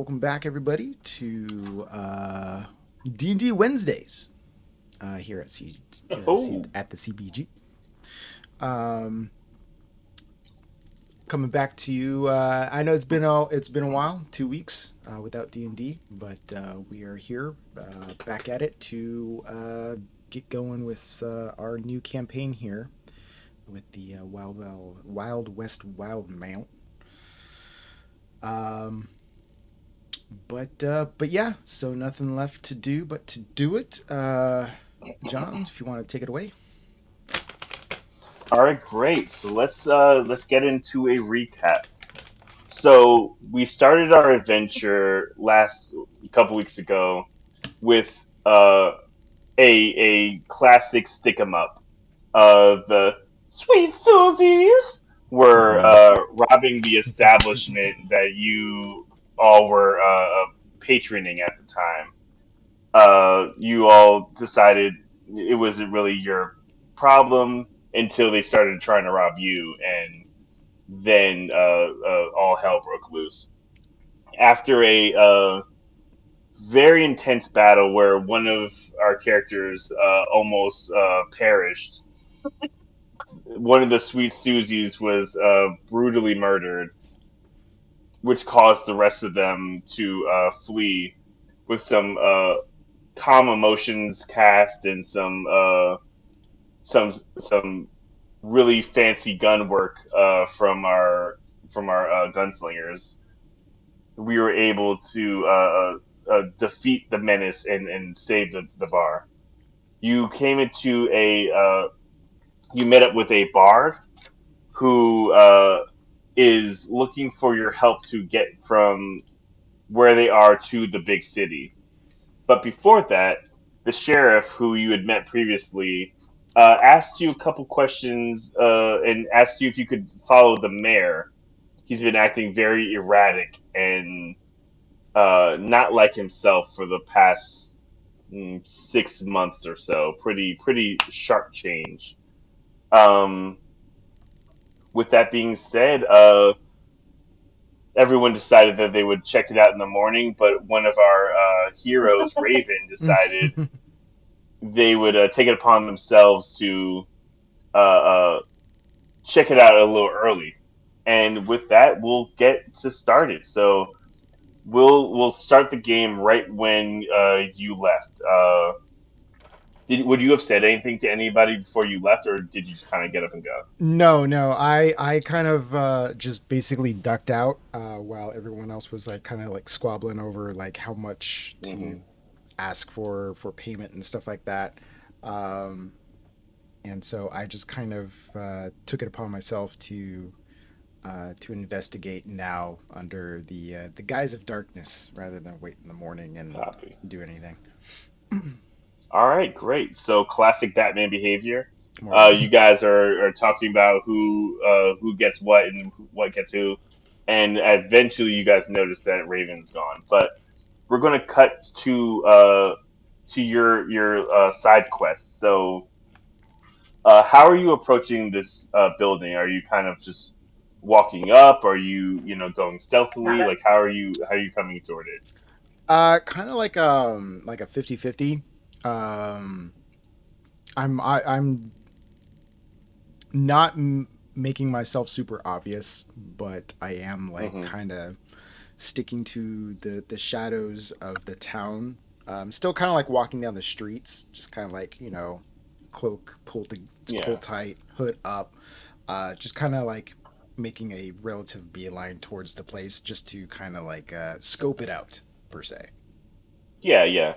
Welcome back, everybody, to D&D Wednesdays here at Oh, at the CBG. Um, Coming back to you. I know it's been a while, 2 weeks without D&D, but we are here back at it to get going with our new campaign here with the Wild West Wild Mount. Um, but yeah, so nothing left to do but to do it. John, if you want to take it away. all right, great. So let's get into a recap. So we started our adventure last couple weeks ago with uh, a classic stick 'em up. The Sweet Susies Oh were no. robbing the establishment that you all were patroning at the time. You all decided it wasn't really your problem until they started trying to rob you, and then all hell broke loose. After a very intense battle where one of our characters almost perished, one of the Sweet Susies was brutally murdered, which caused the rest of them to flee with some calm emotions cast and some really fancy gun work from our gunslingers. We were able to defeat the menace and save the bar. You came into a you met up with a bard who is looking for your help to get from where they are to the big city. But before that, the sheriff, who you had met previously, asked you a couple questions and asked you if you could follow the mayor. He's been acting very erratic and not like himself for the past 6 months or so. Pretty sharp change. Um, with that being said, everyone decided that they would check it out in the morning, but one of our heroes, Raven, decided they would take it upon themselves to uh, uh, check it out a little early. And with that, we'll get to started. So we'll start the game right when you left. Would you have said anything to anybody before you left, or did you just kind of get up and go? No. I kind of just basically ducked out while everyone else was like kind of like squabbling over like how much Hmm. to ask for payment and stuff like that. Um, and so I just kind of took it upon myself to investigate now under the guise of darkness rather than wait in the morning and Copy. do anything. All right, great. So classic Batman behavior. More or less. You guys are talking about who gets what and what gets who, and eventually you guys notice that Raven's gone. But we're going to cut to your side quest. So, how are you approaching this building? Are you kind of just walking up? Are you going stealthily? Like how are you coming toward it? Kind of like a 50-50. Um, I'm not making myself super obvious, but I am like Hmm. kind of sticking to the shadows of the town. Still kind of like walking down the streets, just kind of like cloak Yeah. pulled tight, hood up, just kind of like making a relative beeline towards the place, just to kind of like scope it out per se. Yeah, yeah.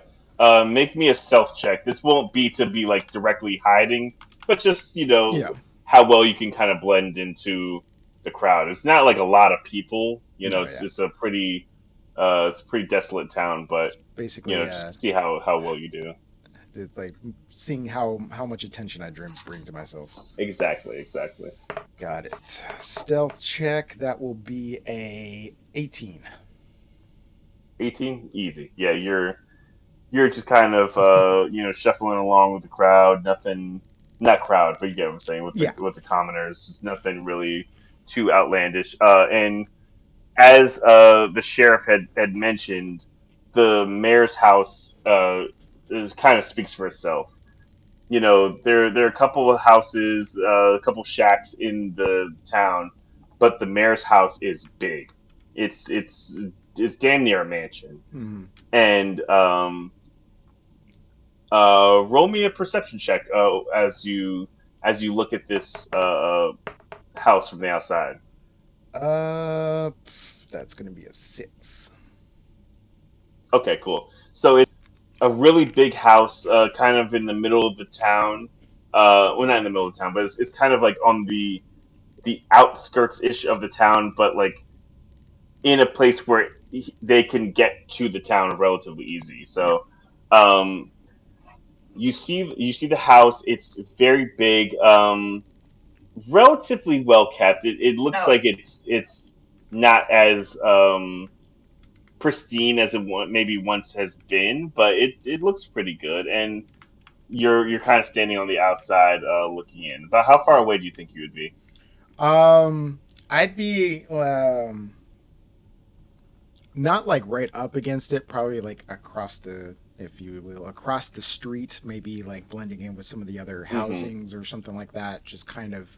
Make me a stealth check. This won't be to be like directly hiding, but just Yeah, how well you can kind of blend into the crowd. It's not like a lot of people. no, It's yeah. it's a pretty desolate town, but It's basically just see how well you do. it's like seeing how much attention I bring to myself. Exactly, exactly. Got it. Stealth check. That will be a 18. 18, easy. Yeah, you're just kind of shuffling along with the crowd. Nothing, not crowd, but you get what I'm saying with the Yeah. with the commoners. Just nothing really too outlandish. And as the sheriff had mentioned, the mayor's house kind of speaks for itself. You know, there are a couple of houses, a couple shacks in the town, but the mayor's house is big. It's damn near a mansion. Mm. And roll me a perception check as you look at this house from the outside. Uh, that's gonna be a 6. Okay, cool. So it's a really big house, kind of in the middle of the town. Well, not in the middle of the town, but it's kind of like on the outskirts ish of the town, but like in a place where they can get to the town relatively easy. Yeah. So, um, you see the house. It's very big, relatively well kept. It looks Now, like it's not as pristine as maybe once has been, but it looks pretty good. And you're kind of standing on the outside, looking in. But how far Yeah. away do you think you would be? Um, I'd be not like right up against it, probably like across the, if you will, across the street, maybe like blending in with some of the other Hmm. housings or something like that. Just kind of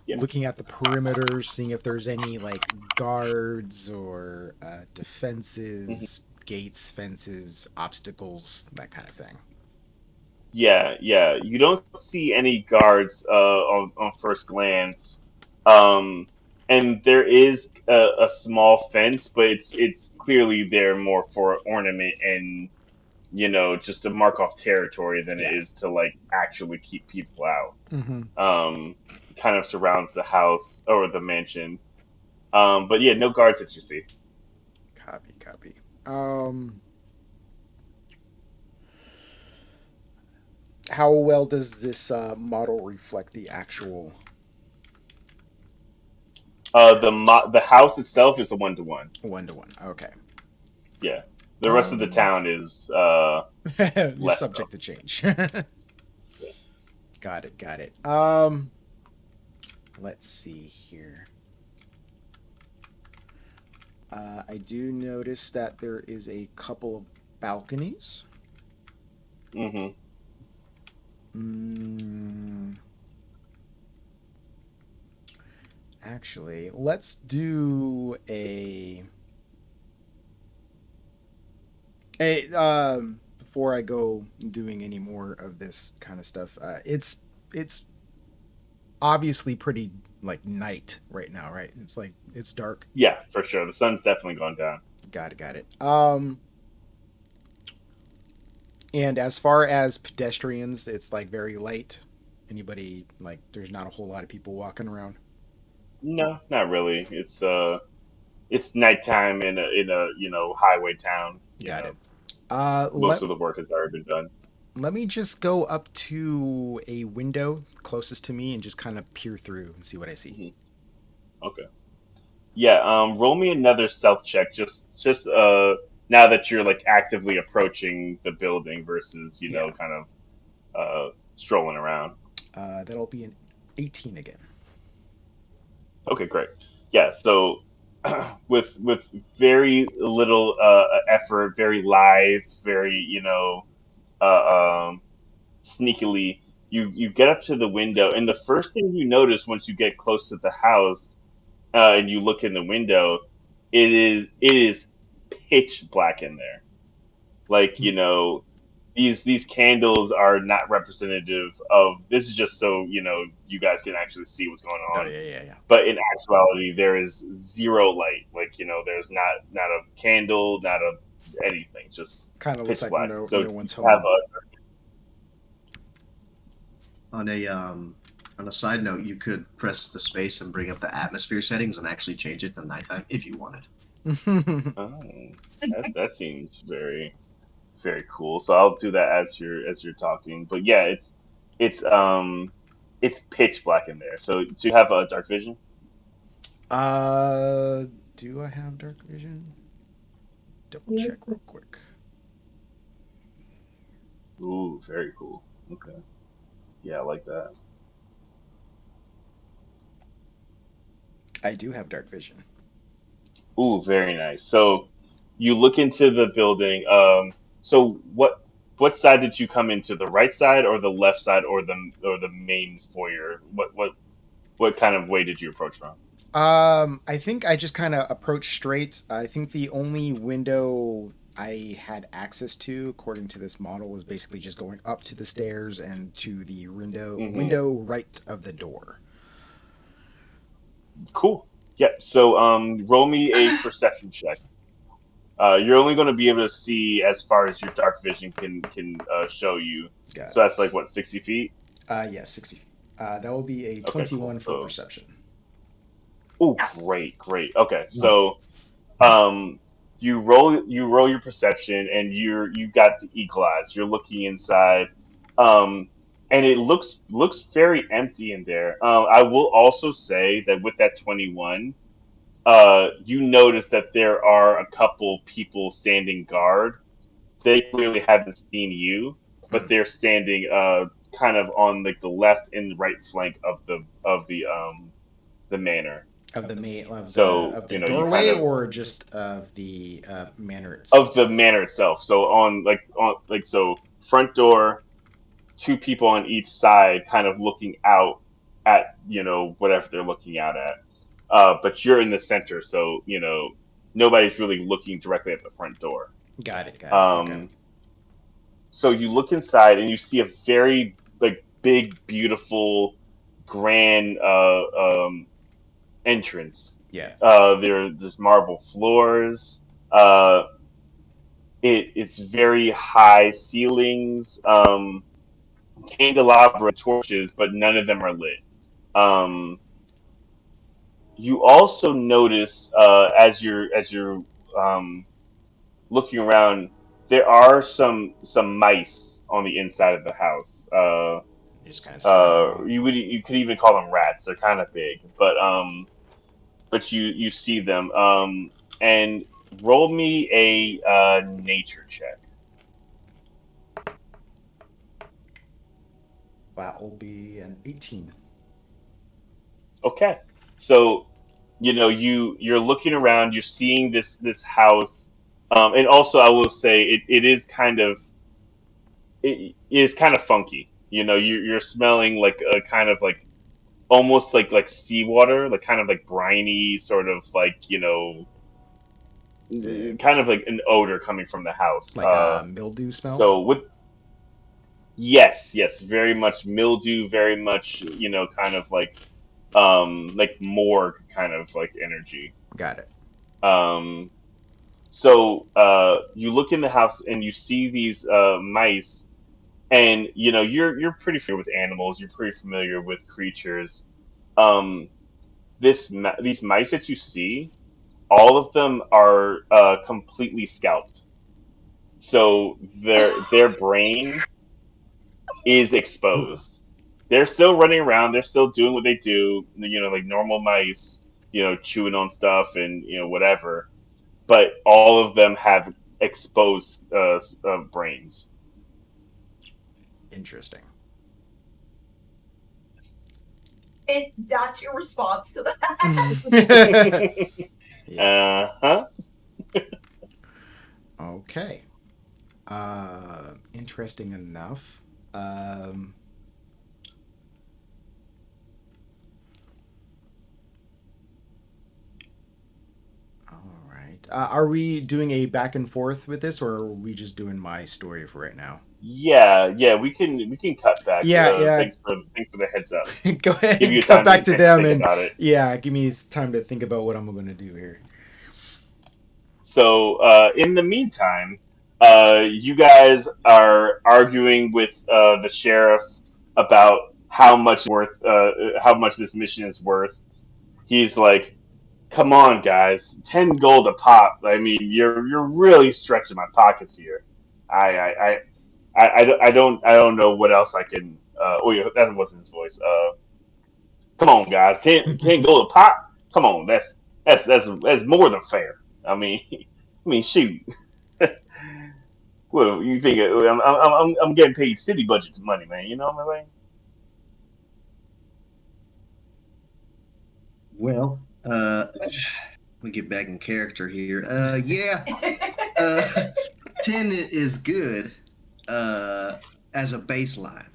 Yeah. looking at the perimeters, seeing if there's any like guards or Hmm. defenses, gates, fences, obstacles, that kind of thing. Yeah, yeah. You don't see any guards on first glance, and there is a small fence, but it's clearly there more for ornament and just to mark off territory than it Yeah. is to like actually keep people out. Mm-hmm. Kind of surrounds the house or the mansion. But yeah, no guards that you see. Copy, copy. Um, how well does this model reflect the actual The house itself is a 1-to-1. 1-to-1? Okay. Yeah, the rest of the Um, town is you're less so. subject to change. Yeah. Got it, got it. Let's see here. I do notice that there is a couple of balconies. Hmm. Mm, actually, let's do a before I go doing any more of this kind of stuff. It's obviously pretty like night right now, right? It's like it's dark. Yeah, for sure. The sun's definitely gone down. Got it, got it. And as far as pedestrians, it's like very light. Anybody like there's not a whole lot of people walking around. No, not really. It's nighttime in a highway town. Got it. Most Let of the work has already been done. let me just go up to a window closest to me and just kind of peer through and see what I see. Hmm. Okay. Yeah. Roll me another stealth check. Just now that you're like actively approaching the building versus Yeah. kind of strolling around. That'll be an 18 again. Okay, great. Yeah, so with very little effort, very live, very sneakily, you get up to the window, and the first thing you notice once you get close to the house and you look in the window, it is pitch black in there. Like these candles are not representative of this. Is just so you guys can actually see what's going Oh on, yeah, yeah, yeah. but in actuality there is zero light. Like there's not a candle, not a anything, just Kind of looks pitch like black. no So no you one's have home. on a side note, you could press the space and bring up the atmosphere settings and actually change it to nighttime if you wanted. oh, that seems very very cool. So I'll do that as you're talking. But yeah, it's it's pitch black in there. So do you have a dark vision? uh, do I have dark vision? Double check real quick. Ooh, very cool. Okay. Yeah, I like that. I do have dark vision. Ooh, very nice. So you look into the building. So what side did you come into? The right side or the left side or the main foyer? What kind of way did you approach from? I think I just kind of approached straight. I think the only window I had access to, according to this model, was basically just going up to the stairs and to the Hmm. window right of the door. Cool. Yep. So roll me a perception check. You're only going to be able to see as far as your dark vision can show you. Got So it. that's like what, 60 feet? Yes, 60. That will be a Okay, cool. 21 for So perception. oh, great, great. Okay, No. so um you roll your perception and you got the eagle eyes. You're looking inside. Um and it looks very empty in there. I will also say that with that 21, you notice that there are a couple people standing guard. They clearly haven't seen you, but Mm. they're standing kind of on like the left and right flank of the manor. Of the main So, of the you know, you kind doorway, of or just of the manor of itself. the manor itself. So on like so front door, two people on each side kind of looking out at, you know, whatever they're looking out at. But you're in the center, so, you know, nobody's really looking directly at the front door. Got it. Got it. Okay. Um so you look inside and you see a very like big, beautiful, grand entrance. Yeah. There's marble floors. Uh, it's very high ceilings, candelabra torches, but none of them are lit. Um, you also notice as you're um, looking around, there are some mice on the inside of the house. You're just kind of scaring them off. You could even call them rats. They're kind of big, but you see them. And roll me a nature check. That will be an 18. Okay. So, you know, you're looking around, you're seeing this house. And also I will say it is kind of it is kind of funky. You know, you're smelling like a kind of like almost like seawater, like kind of like briny sort of like, you know, Is it kind of like an odor coming from the house. like a mildew smell? So with yes, yes, very much mildew, very much, you know, kind of like morgue kind of like energy. Got it. Um so you look in the house and you see these mice, and you know you're pretty familiar with animals, you're pretty familiar with creatures. Um these mice that you see, all of them are completely scalped. So their brain is exposed. They're still running around. They're still doing what they do. You know, like normal mice. You know, chewing on stuff and you know whatever. But all of them have exposed brains. Interesting. That's your response to Yeah. Uh-huh. Okay. Interesting enough. Um, all right. Are we doing a back and forth with this, or are we just doing my story for right now? Yeah, yeah. We can cut back. Yeah, yeah. Thanks for the heads up. Go ahead Give and you cut time back to to them, think and about it. yeah, give me time to think about what I'm going to do here. So, in the meantime, you guys are arguing with the sheriff about how much this mission is worth. He's like, "Come on, guys, 10 gold a pop. I mean, you're really stretching my pockets here. I I I I don't know what else I can. Oh yeah, that wasn't his voice. Come on, guys, 10 gold a pop. Come on, that's more than fair. I mean, I mean, shoot. Well, you think I'm getting paid city budget money, man? You know what I mean? Well, me get back in character here. Yeah, uh, 10 is good as a baseline.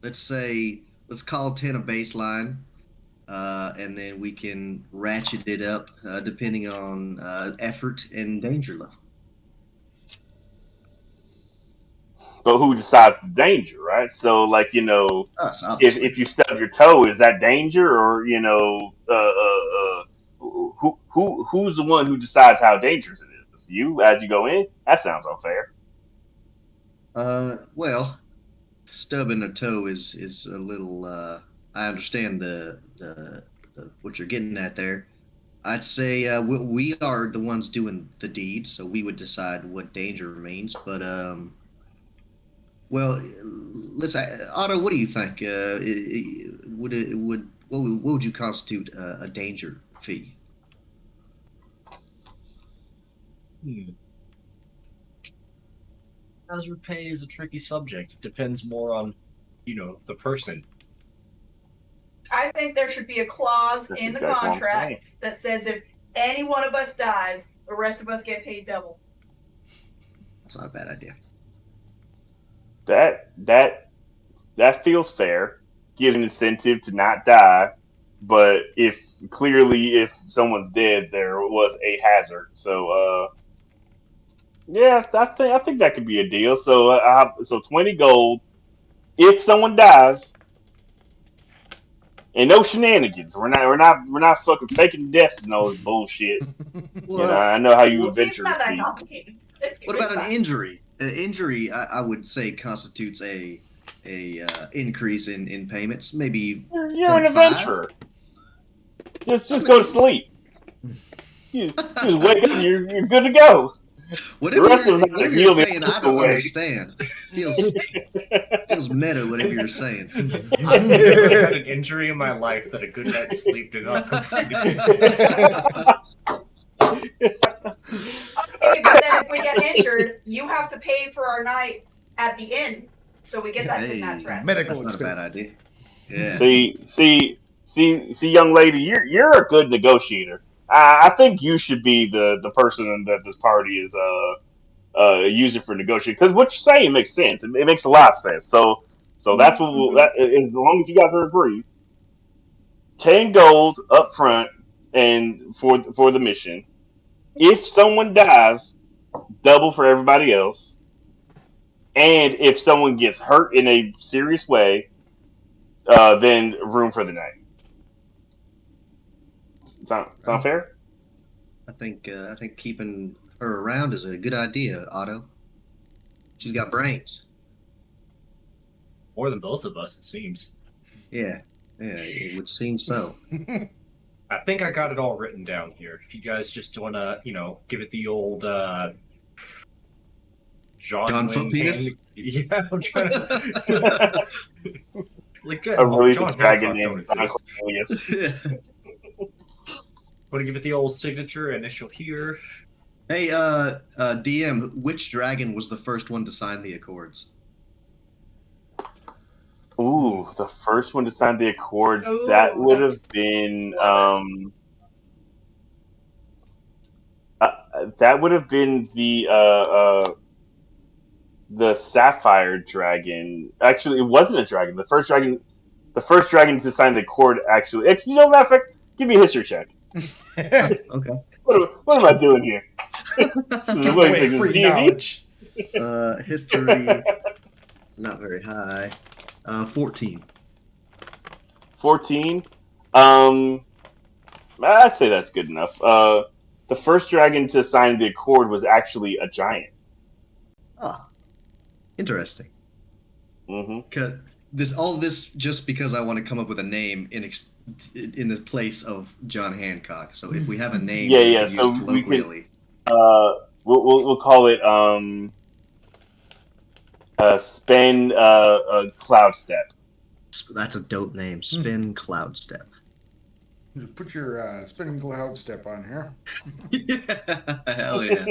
Let's call 10 a baseline, and then we can ratchet it up depending on effort and danger level. But who decides the danger, right? So, like, Us, if obviously. if you stub your toe, is that danger, or who's the one who decides how dangerous it is? You, as you go in. That sounds unfair. Well, stubbing a toe is a little. I understand the what you're getting at there. I'd say we are the ones doing the deed, so we would decide what danger means. But well, let's. Otto, what do you think? Would it would what would you constitute a danger fee? Hazard pay is a tricky subject. It depends more on, the person. I think there should be a clause That's in the exactly what I'm contract saying. that says if any one of us dies, the rest of us get paid double. That's not a bad idea. That feels fair. Gives an incentive to not die, but if someone's dead, there was a hazard. So yeah, I think that could be a deal. So 20 gold if someone dies, and no shenanigans. We're not fucking faking deaths and all this bullshit. Well, I know how you well, See, it's not adventurers that be. complicated. what It's about an fine. injury? An injury, I would say, constitutes a increase in payments, maybe You're an 0.5. adventurer. Just I just go to mean, sleep. You just wake up and you're good to go. The rest of us have to whatever you're heal the saying, I actual don't way. understand. Feels meta. Whatever you're saying. I've never had an injury in my life that a good night's sleep did not completely fix. Okay, but then if we get injured, you have to pay for our night at the inn, so we get that 10 nights Hey, rest. Medical that's not a bad expenses. idea. Yeah. See, young lady, you're a good negotiator. I think you should be the person that this party is using for negotiating because what you're saying makes sense. It makes a lot of sense. So that's what Mhm. as long as you guys are agreed, 10 gold up front and for the mission. If someone dies, double for everybody else. And if someone gets hurt in a serious way, then room for the night. Sound fair? I think keeping her around is a good idea, Otto. She's got brains. More than both of us, it seems. Yeah, it would seem so. I think I got it all written down here. If you guys just want to, give it the old John Foot penis? Yeah, I'm trying to. Like, A really John dragon Hancock don't named Don exist. Cornelius. Want to give it the old signature initial here? Hey, DM, which dragon was the first one to sign the Accords? Ooh, the first one to sign the Accords. That Ooh, would that's have been clever. that would have been the Sapphire Dragon. Actually, it wasn't a dragon. The first dragon to sign the Accord. Actually, matter of fact, give me a history check. Okay. What am I doing here? Let's give What do you away think, this is free D&D? knowledge. History, not very high. 14. 14. I'd say that's good enough. The first dragon to sign the Accord was actually a giant. Ah, interesting. Hmm. All this just because I want to come up with a name in the place of John Hancock. So if we have a name Yeah, that we yeah. can use So we can colloquially, we'll call it Spen Cloud Step. that's a dope name. Spin Cloud Step. Put your spinning cloud step on here. Yeah, hell yeah.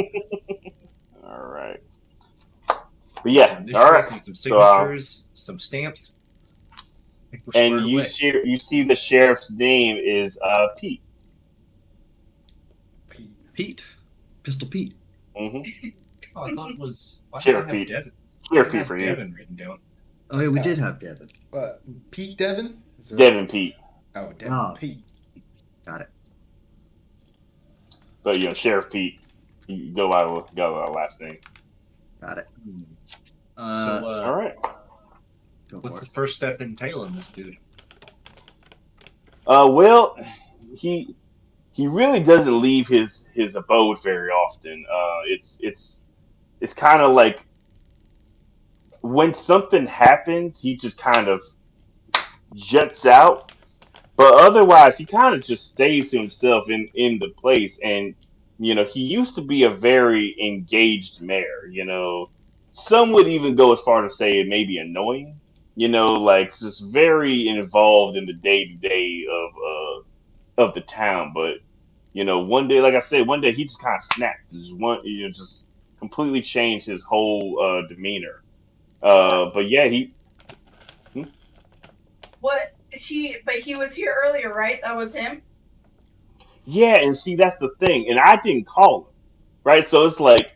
All right. But Need some yeah, all right. initials, need some So signatures, some stamps. I think we're and squared away. you see the sheriff's name is Pete. Pete. Pete, Pistol Pete. Hmm. Oh, I thought it was. Why did I Sheriff have Pete. Devin? Sheriff I Pete have for you. Devin written down. Oh yeah, we did have Devin. Pete Devon? Is that- Devin Pete. Oh, Devon Oh, Pete. got it. But Sheriff Pete. You go by the last name. Got it. So, All right. Go what's for the it. first step in tailing this dude? Well, he really doesn't leave his abode very often. It's kind of like when something happens, he just kind of jets out. But otherwise, he kind of just stays to himself in the place. And he used to be a very engaged mayor. Some would even go as far to say it may be annoying. Like just very involved in the day to day of the town. But one day, like I said, one day he just kind of snapped. Just completely changed his whole demeanor. But yeah, hmm? But he was here earlier, right? That was him. Yeah, and see that's the thing, and I didn't call him, right? So it's like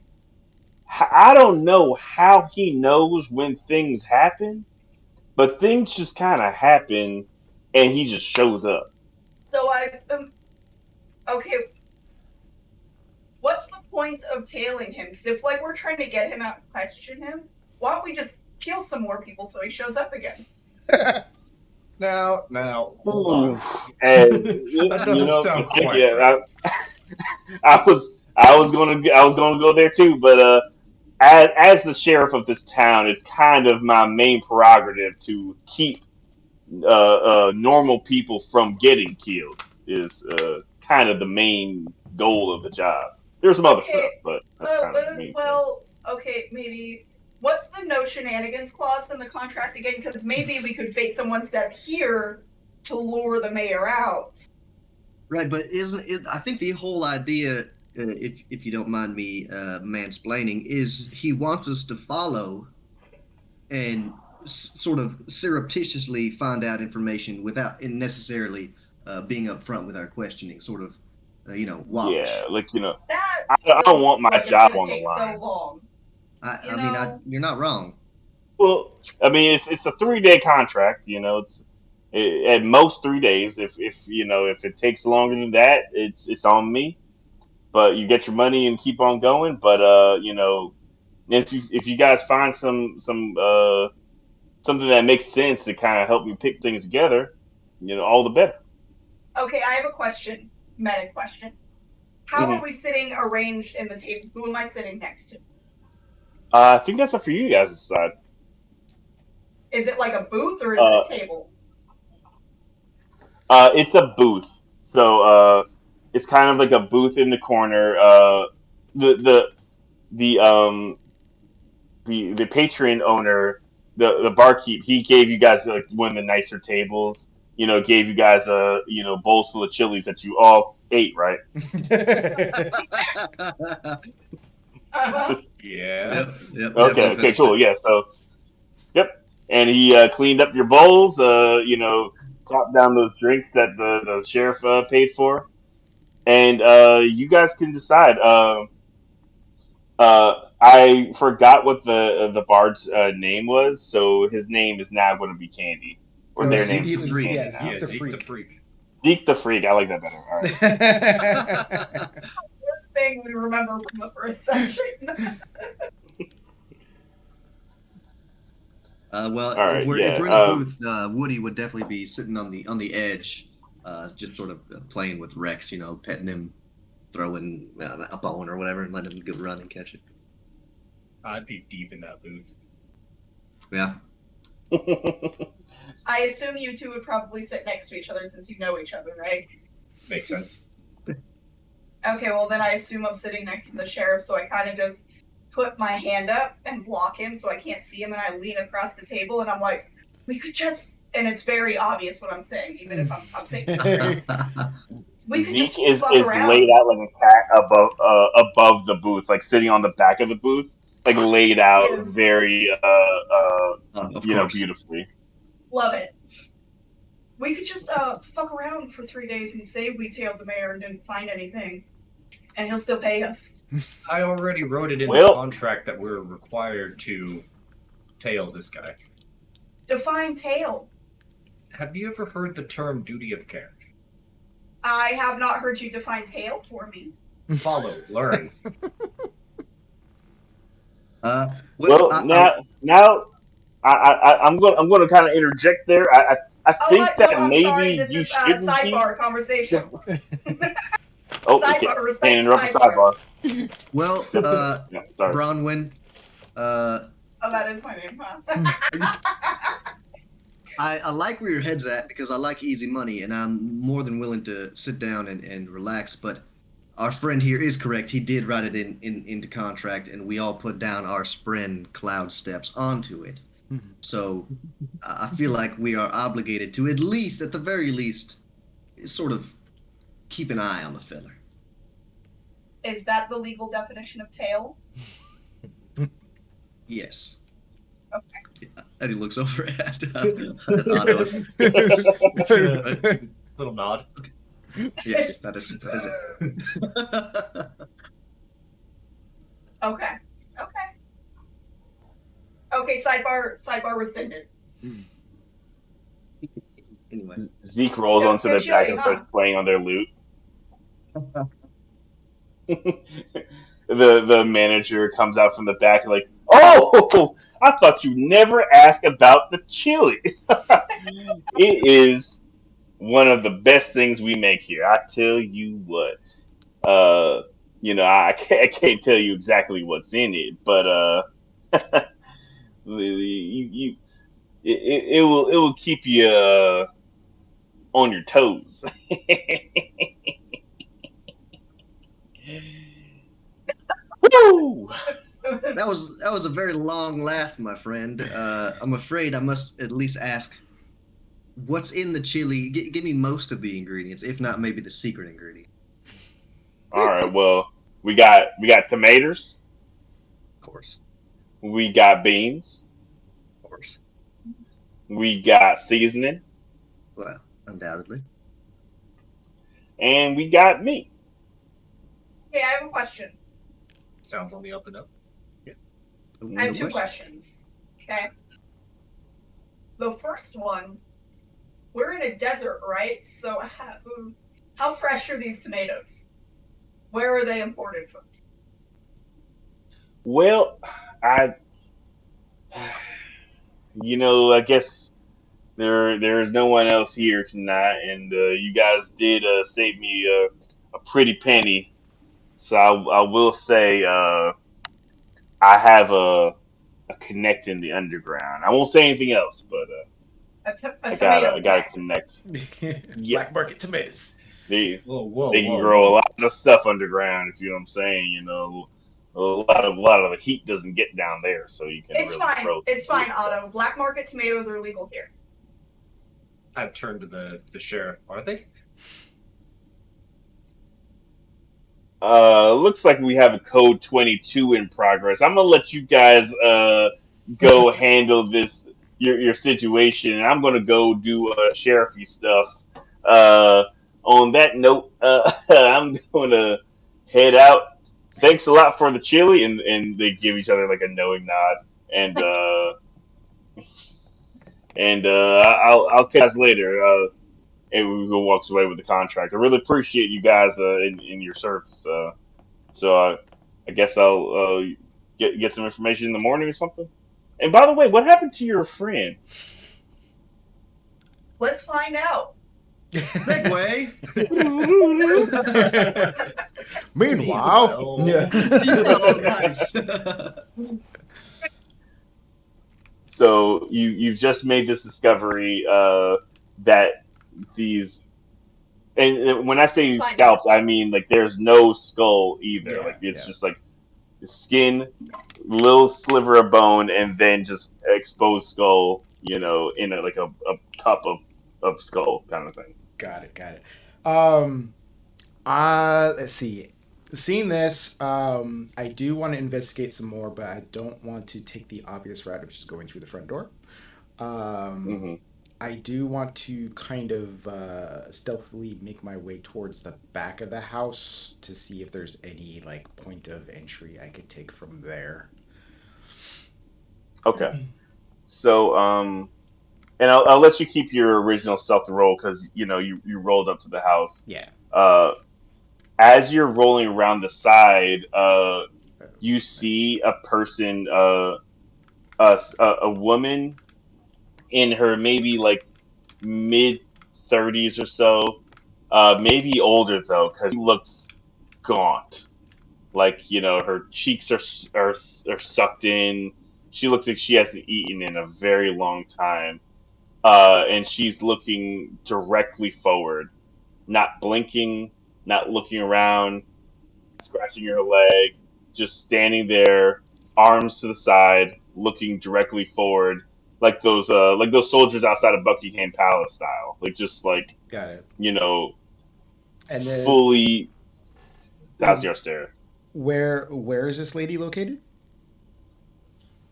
I don't know how he knows when things happen, but things just kind of happen, and he just shows up. So okay. What's the point of tailing him? Because if like we're trying to get him out and question him, why don't we just kill some more people so he shows up again? Now, hold on. And That doesn't sound quite yeah, right. I was gonna go there too, but as the sheriff of this town, it's kind of my main prerogative to keep normal people from getting killed. Is kind of the main goal of the job. There's some other Okay. stuff, but that's kind of the main thing. Okay, maybe. What's the no shenanigans clause in the contract again? Because maybe we could fake someone's death here to lure the mayor out. Right, but isn't it? I think the whole idea, if you don't mind me mansplaining, is he wants us to follow and sort of surreptitiously find out information without necessarily being upfront with our questioning. Sort of, Yeah, watch. like That I don't feels want my like it's job gonna on the take so line. long. I mean, you're not wrong. Well, I mean, it's a 3-day contract. At most 3 days. If it takes longer than that, it's on me. But you get your money and keep on going. But if you guys find some something that makes sense to kind of help me pick things together, all the better. Okay, I have a question. Meta question. How Hmm. are we sitting arranged in the table? Who am I sitting next to? I think that's up for you guys to decide. Is it like a booth or is it Uh, a table? it's a booth, so it's kind of like a booth in the corner. The the the the patron owner, the barkeep, he gave you guys like one of the nicer tables. Gave you guys bowls full of chilies that you all ate, right? Uh-huh. Yeah. Yep, Okay, definitely okay, finished it. cool, yeah. So, yep, and he cleaned up your bowls. Chopped down those drinks that the sheriff paid for, and you guys can decide. I forgot what the bard's name was, so his name is now going to be Candy, or Oh, their Zeke name's the going to be Freak. Candy yeah, now. Zeke Yeah, the Zeke the Freak. Freak. Zeke the Freak, I like that better. All right. Thing we remember from the first session. Well, All if right, we're yeah. in a booth, Woody would definitely be sitting on the edge, just sort of playing with Rex, petting him, throwing a bone or whatever, and letting him go run and catch it. I'd be deep in that booth. Yeah. I assume you two would probably sit next to each other since you know each other, right? Makes sense. Okay, well then I assume I'm sitting next to the sheriff, so I kind of just put my hand up and block him so I can't see him, and I lean across the table, and I'm like, we could just, and it's very obvious what I'm saying, even if I'm thinking. We could Zeke just is fuck is laid around. out like a cat above the booth, like sitting on the back of the booth, like laid out Is very Of course. beautifully. love it. We could just fuck around for 3 days and say we tailed the mayor and didn't find anything. and he'll still pay us. I already wrote it in the Well- contract that we're required to tail this guy. Define tail. Have you ever heard the term duty of care? I have not heard you define tail for me. Follow, learn. Well, now I'm going to kind of interject there. I think that I'm maybe sorry, this you is shouldn't sidebar conversation. Oh, Sidebar, respect can't interrupt the sidebar. sidebar. Well, Yeah, sorry. Bronwyn, Oh, that is my name, huh? I like where your head's at because I like easy money, and I'm more than willing to sit down and relax. But our friend here is correct. He did write it into contract, and we all put down our Spren cloud steps onto it. So I feel like we are obligated to at least, at the very least, sort of keep an eye on the fella. Is that the legal definition of tail? Yes. Okay. And he looks over at Otto. Little nod. Yes, that is it. Okay. Okay, sidebar rescinded. Anyway. Zeke rolls That was onto their good back chili, and huh? starts playing on their lute. The manager comes out from the back and like, oh, I thought you never asked about the chili. It is one of the best things we make here. I tell you what. I can't tell you exactly what's in it, but it will keep you on your toes. Woo! That was a very long laugh, my friend. I'm afraid I must at least ask, what's in the chili? Give me most of the ingredients, if not maybe the secret ingredient. All right. Well, we got tomatoes. Of course, We got beans. of course. We got seasoning, Well, undoubtedly. and we got meat. Okay, I have a question. Sounds on the up and up. I have two questions. Okay. The first one, we're in a desert, right? So how fresh are these tomatoes? Where are they imported from? Well, I guess there's no one else here tonight, and you guys did save me a pretty penny. So I will say I have a connect in the underground. I won't say anything else, but I Tomato gotta connect. connect. Yeah. Black market tomatoes. They Whoa, they can grow a lot of stuff underground. If you know what I'm saying, a lot of the heat doesn't get down there, so you can It's really fine. grow. It's fine, Otto. Black market tomatoes are legal here. I've turned to the sheriff. Are they? Looks like we have a code 22 in progress. I'm gonna let you guys go handle your situation, and I'm gonna go do sheriffy stuff. On that note, I'm gonna head out. Thanks a lot for the chili, and they give each other like a knowing nod, and I'll catch you guys later. And we walks away with the contract. I really appreciate you guys in your service. So I guess I'll get some information in the morning or something. And by the way, what happened to your friend? Let's find out. Way. Meanwhile, yeah. Nice. So you've just made this discovery that these and when I say It's fine. scalped, I mean like there's no skull either. Yeah, Like it's yeah. just like the skin, little sliver of bone, and then just exposed skull. In a cup of skull kind of thing. Got it. Let's see. Seeing this, I do want to investigate some more, but I don't want to take the obvious route of just going through the front door. Hmm. I do want to kind of stealthily make my way towards the back of the house to see if there's any like point of entry I could take from there. Okay. So, and I'll let you keep your original stealth roll because you rolled up to the house. Yeah. Uh, as you're rolling around the side, you Manage. see a person, a woman in her maybe like mid 30s or so, maybe older though, because she looks gaunt. Like her cheeks are sucked in. She looks like she hasn't eaten in a very long time, and she's looking directly forward, not blinking, not looking around, scratching her leg, just standing there, arms to the side, looking directly forward, like those soldiers outside of Buckingham Palace style, like just like Got it. you know, And the fully and South stare where is this lady located?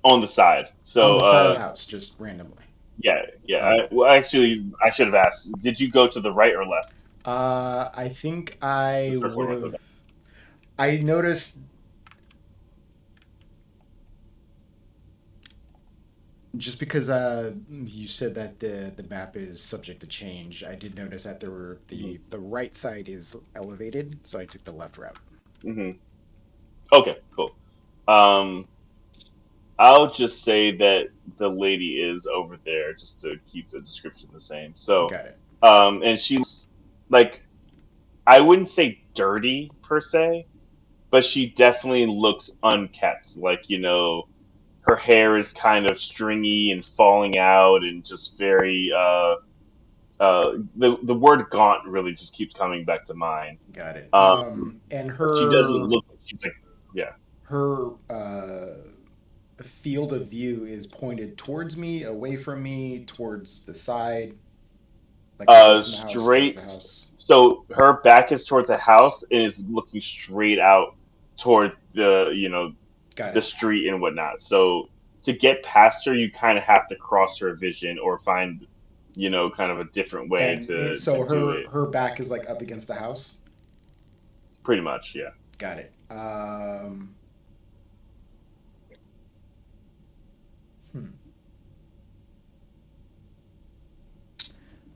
on the side. On So the side of the house, just randomly. yeah. Okay. Well, actually, I should have asked. Did you go to the right or left? I think The I first one would was have. okay. I noticed just because you said that the map is subject to change. I did notice that there were hmm the right side is elevated, so I took the left route. hmm Okay, cool. Um, I'll just say that the lady is over there, just to keep the description the same. So, Got it. and she's like, I wouldn't say dirty per se, but she definitely looks unkept. Like, her hair is kind of stringy and falling out, and just very the word gaunt really just keeps coming back to mind. Got it. Um, And but she doesn't look like she's like, yeah. her field of view is pointed towards me, away from me, towards the side, like away from the house, towards Straight. the house. So her back is toward the house and is looking straight out toward Got the it. street and whatnot. So to get past her, you kind of have to cross her vision or find, kind of a different way And to so do it. her back is like up against the house. Pretty much, yeah. Got it. Hmm.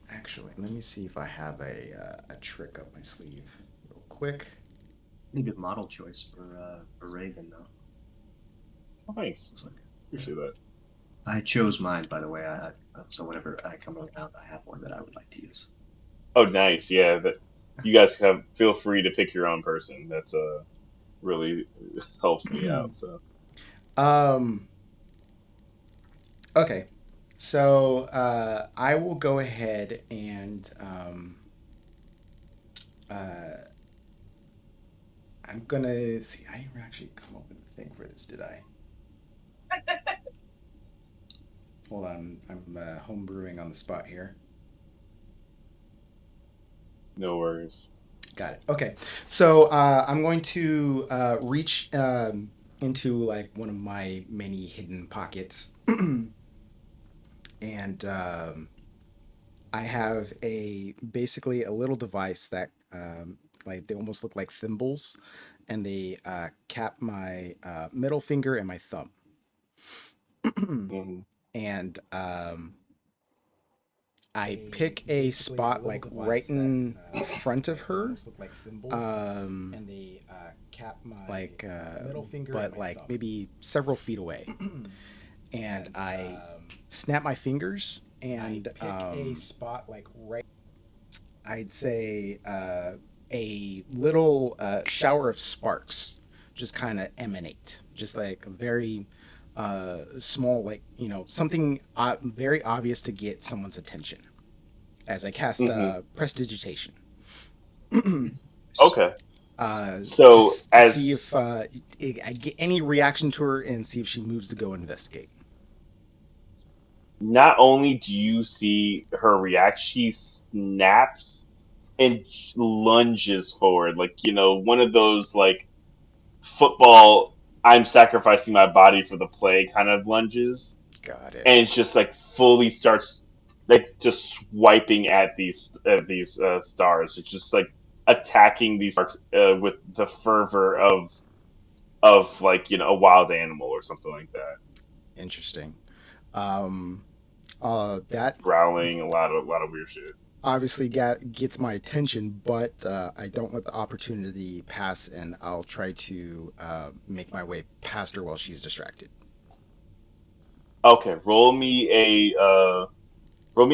Actually, let me see if I have a trick up my sleeve, real quick. A good model choice for Raven, though. Oh, thanks. Looks like Appreciate that. I chose mine, by the way. So whenever I come around, I have one that I would like to use. Oh, nice. Yeah, that you guys have feel free to pick your own person. That's really helps me out. So. um. Okay. So I will go ahead and uh, I'm gonna see. I didn't actually come up with a thing for this, did I? Hold on, I'm home brewing on the spot here. No worries. Got it. Okay, so I'm going to reach into like one of my many hidden pockets, and I have a basically a little device that like they almost look like thimbles, and they cap my middle finger and my thumb, hmm and I pick a spot like right in front of her, um, like but like maybe several feet away, and I snap my fingers and I'd say a little shower of sparks just kind of emanate, just like a very small, like something very obvious to get someone's attention as I cast hmm prestidigitation. Okay. So Just to see as if I get any reaction to her and see if she moves to go investigate. not only do you see her react, she snaps and lunges forward, like one of those like football. I'm sacrificing my body for the play kind of lunges, Got it. and it's just like fully starts. like just swiping at these stars. It's just like attacking these stars with the fervor of like a wild animal or something like that. Interesting. Um, that Growling, a lot of weird shit. obviously gets my attention, but I don't let the opportunity pass, and I'll try to make my way past her while she's distracted. Okay, roll me a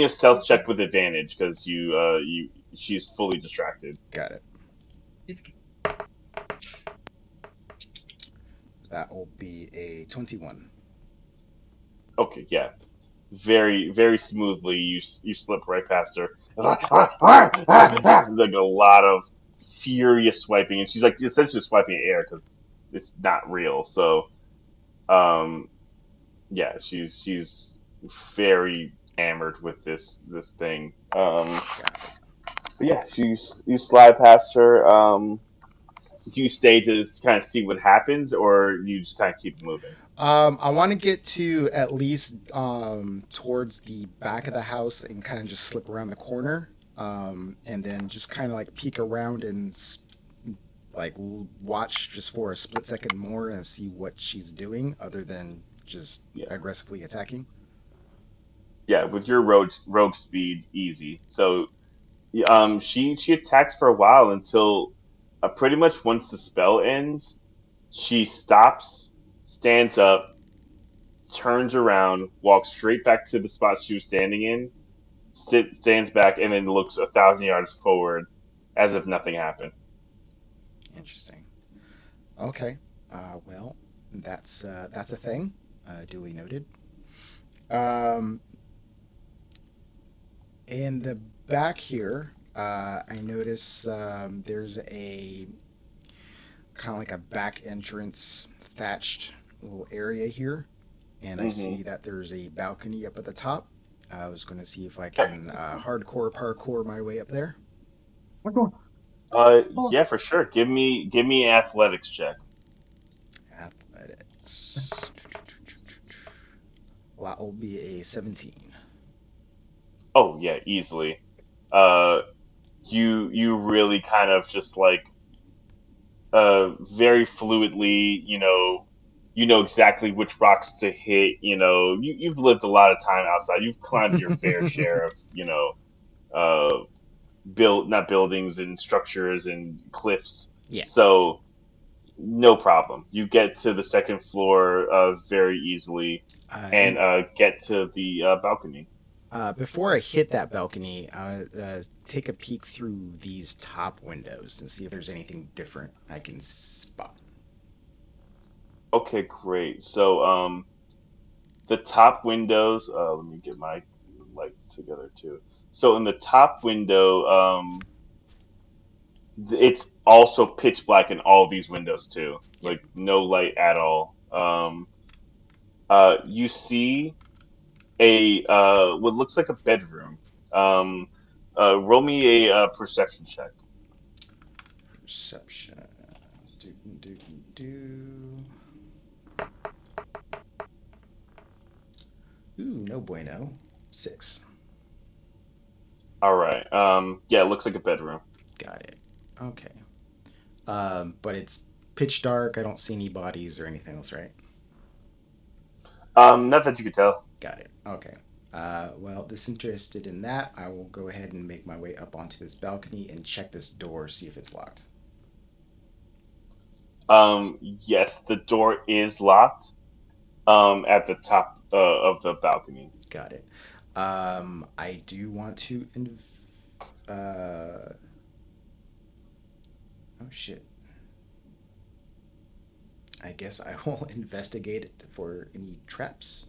stealth check with advantage because you she's fully distracted. Got it. That will be a 21. Okay, yeah, very smoothly you slip right past her. Like a lot of furious swiping, and she's like essentially swiping air because it's not real. So um, yeah, she's very hammered with this thing. Got it. But yeah, you slide past her. Do you stay to kind of see what happens, or you just kind of keep moving? I want to get to at least towards the back of the house and kind of just slip around the corner, and then just kind of like peek around and like watch just for a split second more and see what she's doing, other than just Yeah, aggressively attacking. yeah. With your rogue speed, easy. So she attacks for a while until pretty much once the spell ends, she stops, stands up, turns around, walks straight back to the spot she was standing in, stands back, and then looks 1,000 yards forward, as if nothing happened. Interesting. Okay. Well, that's a thing. Duly noted. Um, in the back here, I notice there's a kind of like a back entrance thatched little area here, and I Hmm. see that there's a balcony up at the top. I was going to see if I can hardcore parkour my way up there. Yeah, for sure. Give me an athletics check. Athletics. Well, that will be a 17. Oh yeah, easily. Uh, you really kind of just like very fluidly, you know exactly which rocks to hit. You've lived a lot of time outside. You've climbed your fair share of, uh, build not buildings and structures and cliffs. Yeah. So no problem. You get to the second floor very easily and And get to the balcony. before I hit that balcony, take a peek through these top windows and see if there's anything different I can spot. Okay, great. So the top windows. Let me get my lights together too. So in the top window, it's also pitch black in all these windows too. Yep. Like no light at all. You see a what looks like a bedroom. Um, roll me a perception check. Perception. Do, do, do. Ooh, no bueno. 6. All right. Yeah, it looks like a bedroom. Got it. Okay. But it's pitch dark. I don't see any bodies or anything else, right? Not that you could tell. Got it. Okay. Well, disinterested in that, I will go ahead and make my way up onto this balcony and check this door, see if it's locked. Yes, the door is locked. At the top of the balcony. Got it. I do want to. Oh shit. I guess I will investigate it for any traps.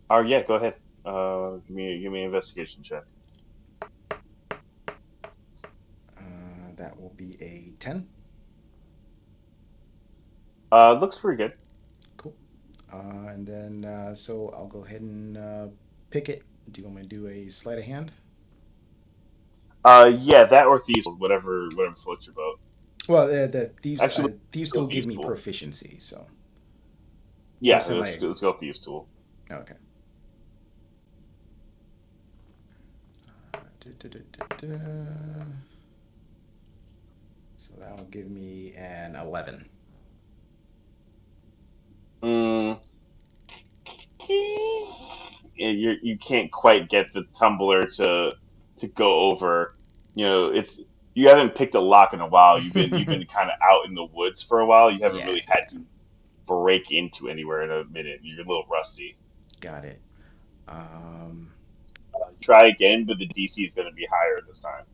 Oh yeah, go ahead. Give me an investigation check. That will be a 10. Looks pretty good. Cool. And then, so I'll go ahead and pick it. Do you want me to do a sleight of hand? Yeah, that or thieves, whatever floats your boat. Well, the Actually, thieves let's go still give thieves me tool. proficiency, so Yeah, based on let's my let's go thieves tool. okay. So that'll give me an 11. Mm, you can't quite get the tumbler to go over. It's you haven't picked a lock in a while. You've been kind of out in the woods for a while. You haven't Yeah, really had to break into anywhere in a minute. You're a little rusty. got it. Um, Try again, but the DC is going to be higher this time.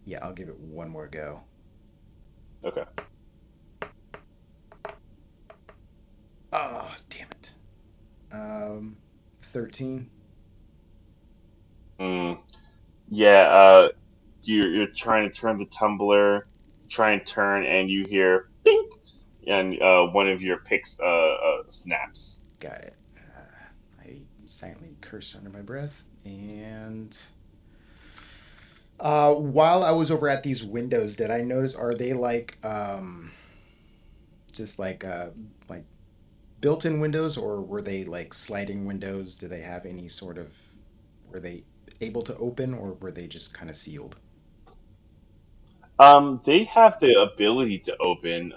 yeah, I'll give it one more go. Okay. Oh, damn it. 13. Mm, yeah. You're trying to turn the tumbler, try and turn, and you hear bing, and one of your picks snaps. Got it. I silently curse under my breath. And while I was over at these windows, did I notice, are they just like built-in windows, or were they like sliding windows? Do they have any sort of, were they able to open, or were they just kind of sealed? They have the ability to open.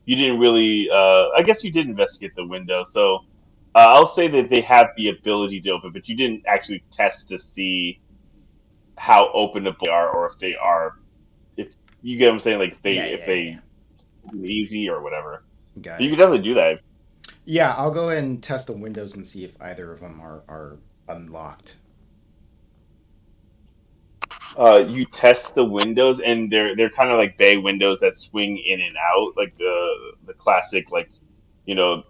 You didn't really. I guess you did investigate the window, so I'll say that they have the ability to open, but you didn't actually test to see how openable they are, or if they are. If you get what I'm saying, like Yeah, if yeah, yeah. they easy or whatever. Got But you it. can definitely do that. Yeah, I'll go ahead and test the windows and see if either of them are unlocked. You test the windows, and they're kind of like bay windows that swing in and out, like the classic like, you know,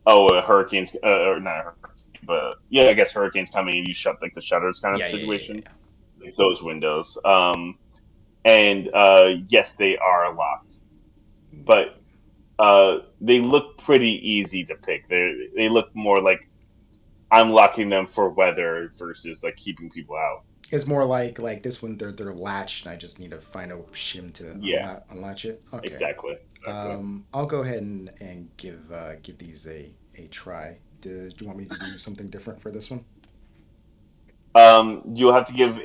oh, a hurricane's or not a hurricane, but yeah, I guess hurricanes coming and you shut like the shutters kind of Yeah, yeah, yeah, situation, yeah. like those windows. And yes, they are locked, but they look pretty easy to pick. They look more like I'm locking them for weather versus like keeping people out. It's more like this one. They're latched, and I just need to find a shim to Yeah, unlatch it. Okay. exactly, exactly. I'll go ahead and give these a try. Do you want me to do something different for this one? You'll have to give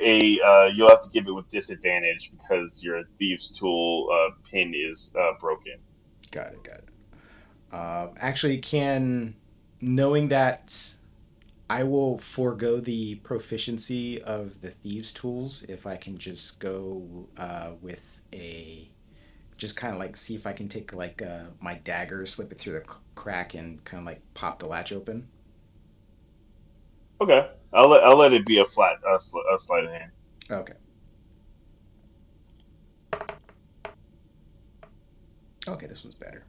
it with disadvantage because your thieves tool pin is broken. Got it. Got it. Actually, can knowing that I will forego the proficiency of the thieves tools if I can just go with a just kind of like see if I can take like my dagger, slip it through the crack, and kind of like pop the latch open. Okay, I'll let it be a flat a sleight of hand. Okay. Okay, this one's better.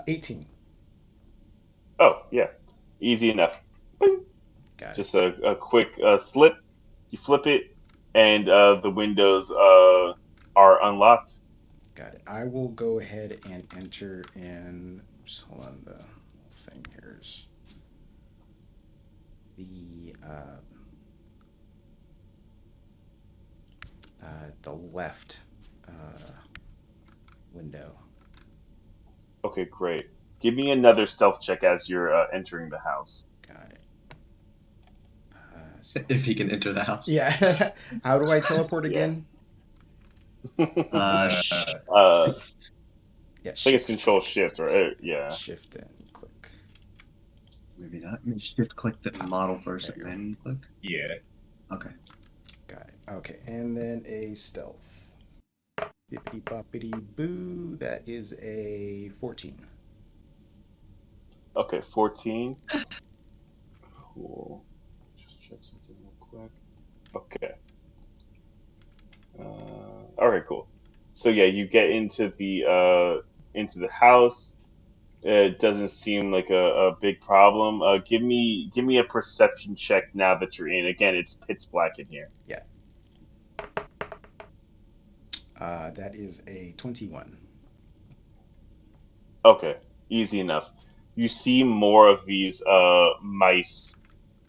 18. Oh yeah, easy enough. Boing. Got it. Just a quick slip. You flip it, and the windows are unlocked. Got it. I will go ahead and enter in. Just hold on. The thing here's the left uh, window. Okay, great. Give me another stealth check as you're entering the house. Got it. So If he can enter the house. yeah. How do I teleport Yeah. again? Shift. I Yeah, think it's shift. Control Shift, right? Yeah. Shift and click. Maybe not. I mean, shift click the model first There you and then click. Yeah. Okay. Got it. Okay, and then a stealth. Bippity boppity boo. That is a 14. Okay, 14. Cool. Just check something real quick. Okay. All right, cool. So yeah, you get into the house. It doesn't seem like a big problem. Give me a perception check now that you're in. Again, it's pitch black in here. Yeah. That is a 21. Okay, easy enough. You see more of these mice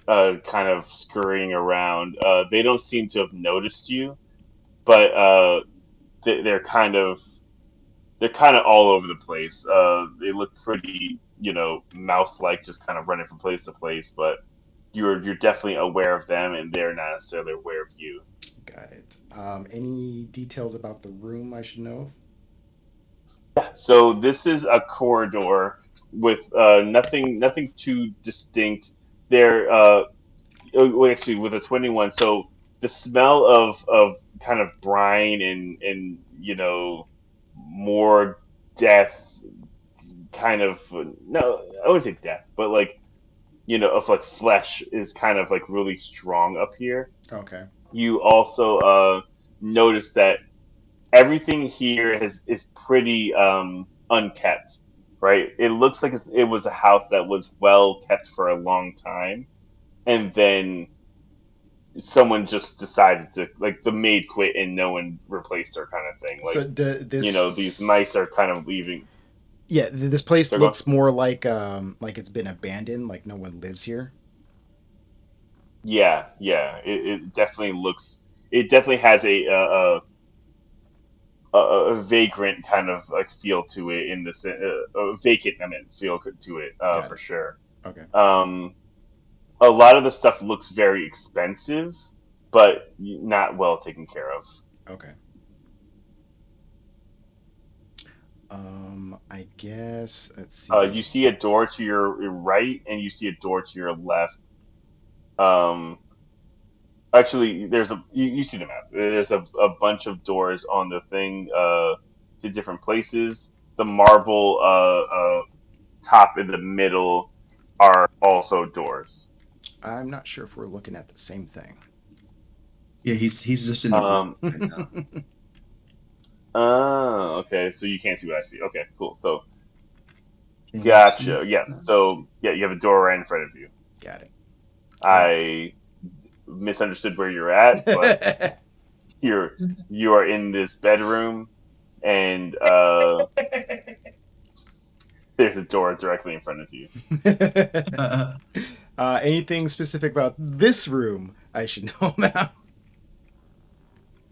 kind of scurrying around. They don't seem to have noticed you, but they're kind of all over the place. They look pretty, mouse-like, just kind of running from place to place. But you're definitely aware of them, and they're not necessarily aware of you. Got it. Any details about the room I should know? So this is a corridor with nothing too distinct. There, well, actually, with a 21, so the smell of kind of brine and more death, kind of no, I wouldn't say death, but like of like flesh is kind of like really strong up here. Okay. You also notice that everything here is pretty unkept, right? It looks like it was a house that was well kept for a long time, and then someone just decided to, like, the maid quit and no one replaced her, kind of thing. Like, So these mice are kind of leaving. yeah, this place They're going. looks more like it's been abandoned, like no one lives here. Yeah, yeah. It definitely looks. It definitely has a vagrant kind of like feel to it in this a vacant, I mean, feel to it Got for it. sure. Okay. Um, a lot of the stuff looks very expensive, but not well taken care of. Okay. I guess let's You see. see a door to your right, and you see a door to your left. Um, actually, you see the map. There's a bunch of doors on the thing to different places. The marble top in the middle are also doors. I'm not sure if we're looking at the same thing. Yeah, he's just in the room Um, right now. okay, so you can't see what I see. Okay, cool. So, Can you see? gotcha. Yeah. So, yeah, you have a door right in front of you. Got it. I misunderstood where you're at, but you're you are in this bedroom, and there's a door directly in front of you. Anything specific about this room I should know about?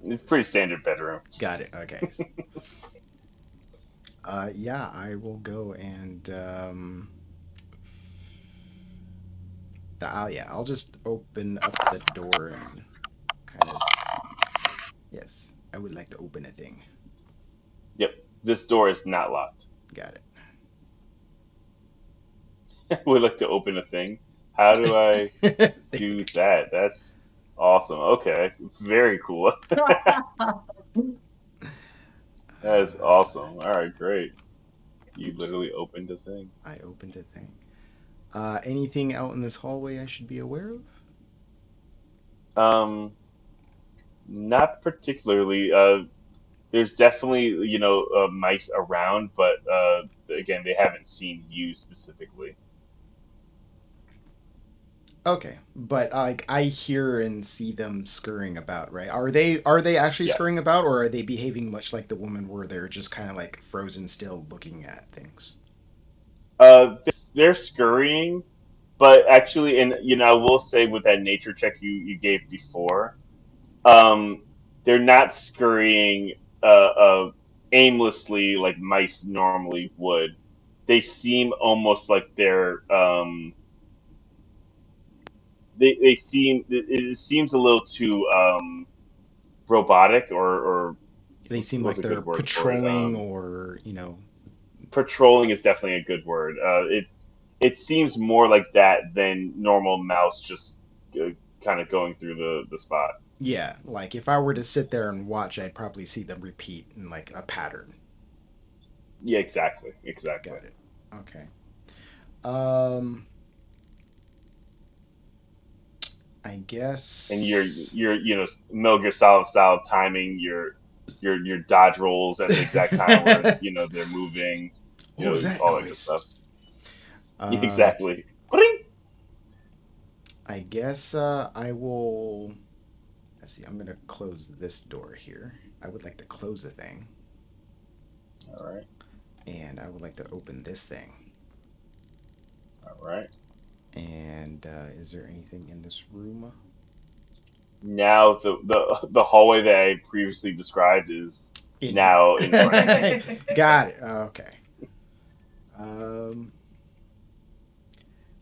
It's a pretty standard bedroom. Got it. Okay. Yeah, I will go and yeah, I'll just open up the door and kind of see. Yes, I would like to open a thing. Yep, this door is not locked. Got Would like to open a thing. How do I do it. that? That's awesome. Okay, very cool. That's awesome. All right, great. You Oops, literally opened a thing. I opened a thing. Anything out in this hallway I should be aware of? Um, Not particularly. There's definitely mice around, but again, they haven't seen you specifically. Okay, but like I hear and see them scurrying about, right? Are they actually Yeah. scurrying about, or are they behaving much like the woman where they're just kind of like frozen still, looking at things? They're scurrying, but actually, and I will say with that nature check you gave before, um, they're not scurrying aimlessly like mice normally would. They seem almost like they seem it seems a little too robotic, or They seem what's like a they're good word for it? patrolling, or Patrolling is definitely a good word. It seems more like that than normal mouse just kind of going through the spot. yeah. Like if I were to sit there and watch, I'd probably see them repeat in like a pattern. Yeah, exactly, exactly. Got it. Okay. Um, I And you're guess. you're Metal Gear Solid style timing your dodge rolls at the exact time where they're moving, What was that all that good noise? stuff. Um, Exactly. Bling! I guess I will. Let's see. I'm gonna close this door here. I would like to close the thing, All right, and I would like to open this thing. all right. And is there anything in this room? Now the hallway that I previously described is In here. now in front of you. Got it. Okay. Um,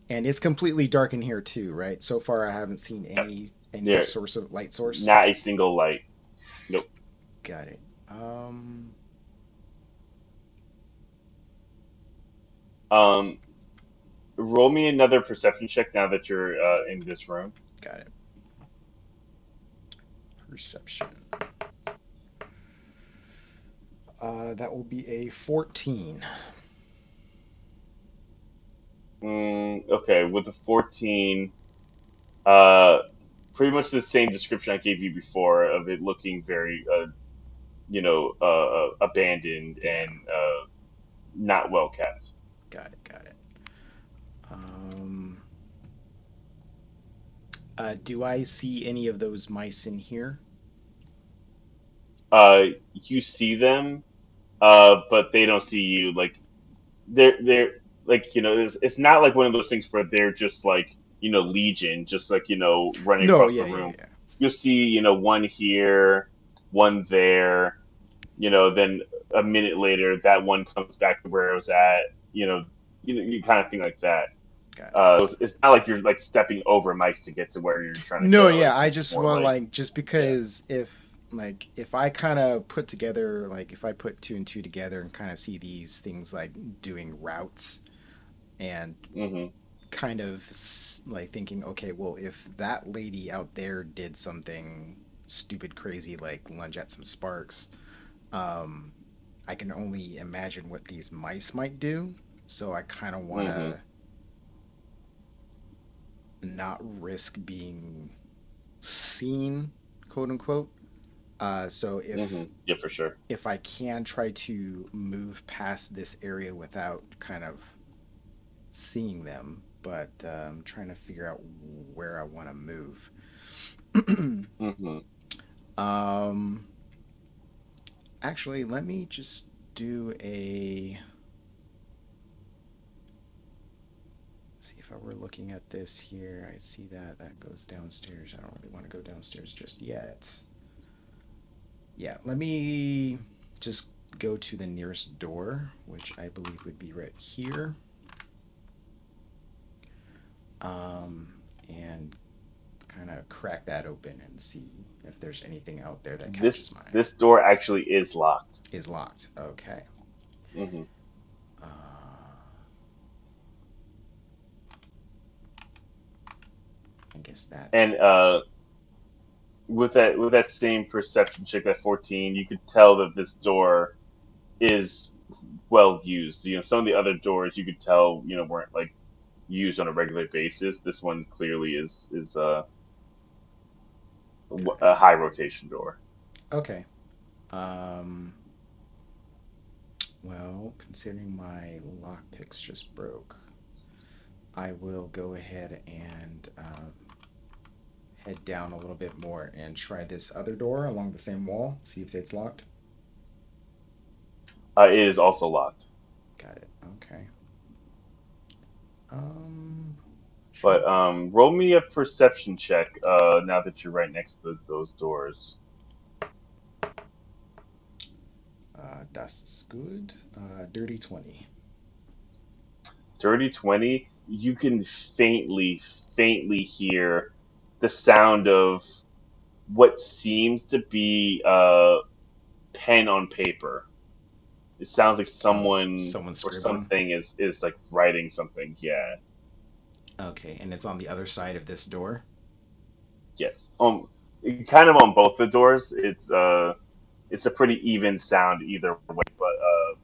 And it's completely dark in here too, right? So far, I haven't seen Yep. any There, source of light source. not a single light. Nope. Got it. Um, roll me another perception check now that you're in this room. Got it. Perception. That will be a 14. Okay, with the 14, uh, pretty much the same description I gave you before of it looking very, abandoned Yeah. and not well kept. Got it. Got it. Do I see any of those mice in here? You see them, but they don't see you. Like they're like it's not like one of those things where they're just like legion, just like running No. across the Yeah. Yeah. room. Yeah. You'll see one here, one there. Then a minute later, that one comes back to where it was at. You kind of thing like that. Got it. Got it. It's not like you're like stepping over mice to get to where you're trying to No. go. Yeah. It's I just just more well, like like just yeah. because if I kind of put together like if I put two and two together and kind of see these things like doing routes and Hmm. kind of like thinking, okay, well, if that lady out there did something stupid, crazy, like lunge at some sparks, um, I can only imagine what these mice might do. So I kind of want Hmm. to not risk being seen, quote unquote. So Hmm. Yeah, for sure. if I can try to move past this area without kind of seeing them, but I'm trying to figure out where I want to move. Hmm. um, Actually, let me just do a. See if I were looking at this here. I see that that goes downstairs. I don't really want to go downstairs just yet. Yeah, let me just go to the nearest door, which I believe would be right here. Um, and kind of crack that open and see if there's anything out there that catches This my eye. this door actually is locked. Is locked. Okay. Hmm. Uh, I guess that. And with that same perception check at 14, you could tell that this door is well used. Some of the other doors you could tell, weren't like used on a regular basis. This one clearly is Got it. a high rotation door. Okay. Um, well, considering my lockpicks just broke, I will go ahead and head down a little bit more and try this other door along the same wall, see if it's locked. It is also locked. Got it. Okay. Um, But sure. roll me a perception check now that you're right next to those doors. That's good. Dirty 20. Dirty 20, you can faintly hear the sound of what seems to be pen on paper. It sounds like Oh, someone someone's or scribbling. something is like writing something. Yeah. Okay, and it's on the other side of this door. Yes. Kind of on both the doors. It's a pretty even sound either way, but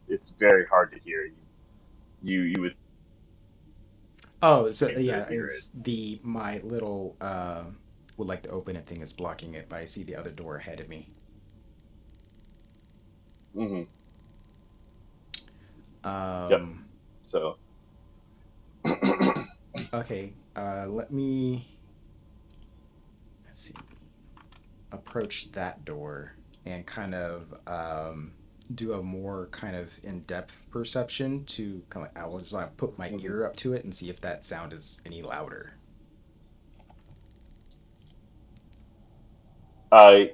it's very hard to hear. You would Oh, so be able to yeah, hear it. it's the my little would like to open it thing is blocking it, but I see the other door ahead of me. Hmm. Yep. Um, So. okay, let me let's see, approach that door and kind of do a more kind of in-depth perception to kind of I will just like put my Mhm. ear up to it and see if that sound is any louder. Uh,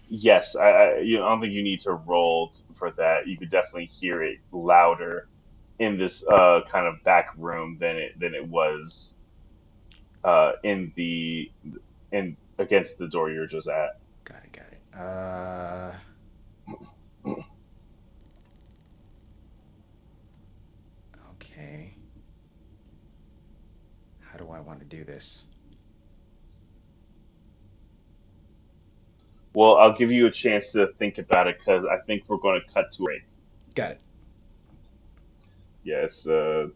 yes. I don't think you need to roll for that. You could definitely hear it louder. in this kind of back room than it was in the in against the door you're just at. Got it. Got it. Okay. How do I want to do this? Well, I'll give you a chance to think about it because I think we're going to cut to a break. Got Yeah, it's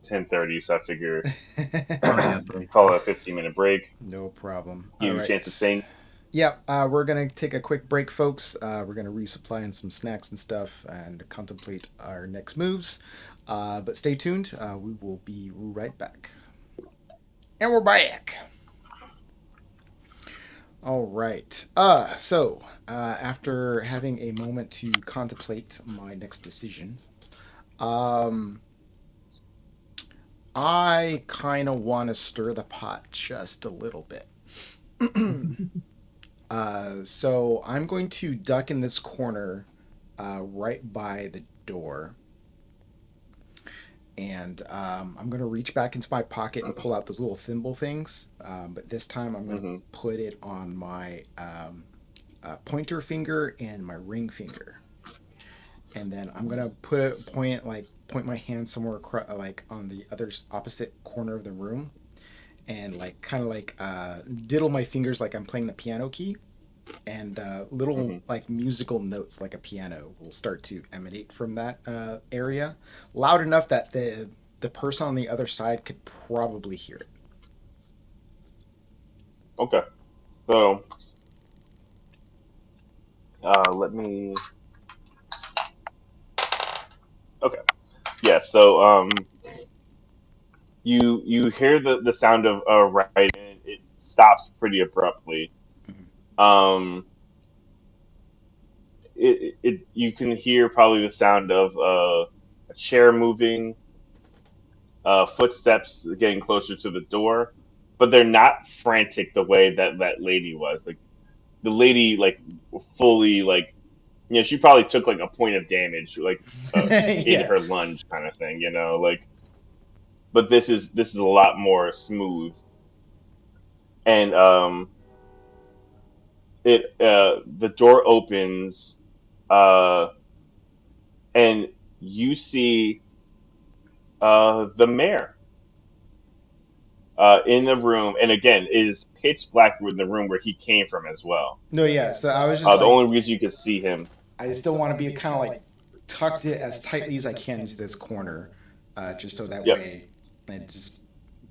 10:30, so I figure it. Oh yeah, break call time. it a 15-minute break. No problem. Give All you a chance to right. think. Yep, we're gonna take a quick break, folks. We're gonna resupply in some snacks and stuff and contemplate our next moves. But stay tuned. We will be right back. And we're back. All right. After having a moment to contemplate my next decision, um, I kind of want to stir the pot just a little bit. So I'm going to duck in this corner, right by the door, and I'm going to reach back into my pocket and pull out those little thimble things. But this time I'm going to Hmm. put it on my pointer finger and my ring finger, and then I'm gonna point my hand somewhere like on the other opposite corner of the room, and like kind of like diddle my fingers like I'm playing the piano key, and little Hmm. like musical notes like a piano will start to emanate from that area, loud enough that the person on the other side could probably hear it. Okay. So let me. Okay. Yeah. So you hear the sound of writing. It stops pretty abruptly. Mhm. Um, you can hear probably the sound of a chair moving, footsteps getting closer to the door, but they're not frantic the way that that lady was. Like the lady, like fully, like she probably took like a point of damage, like in Yeah. her lunge, kind of thing. Like, but this is a lot more smooth, and the door opens, uh, and you see the mayor in the room, and again, it is pitch black in the room where he came from as well. No, yeah. So I was just The like, only reason you could see him. I still want to be kind of like tucked it as tightly as I can into this corner, just so that Yep, way it's just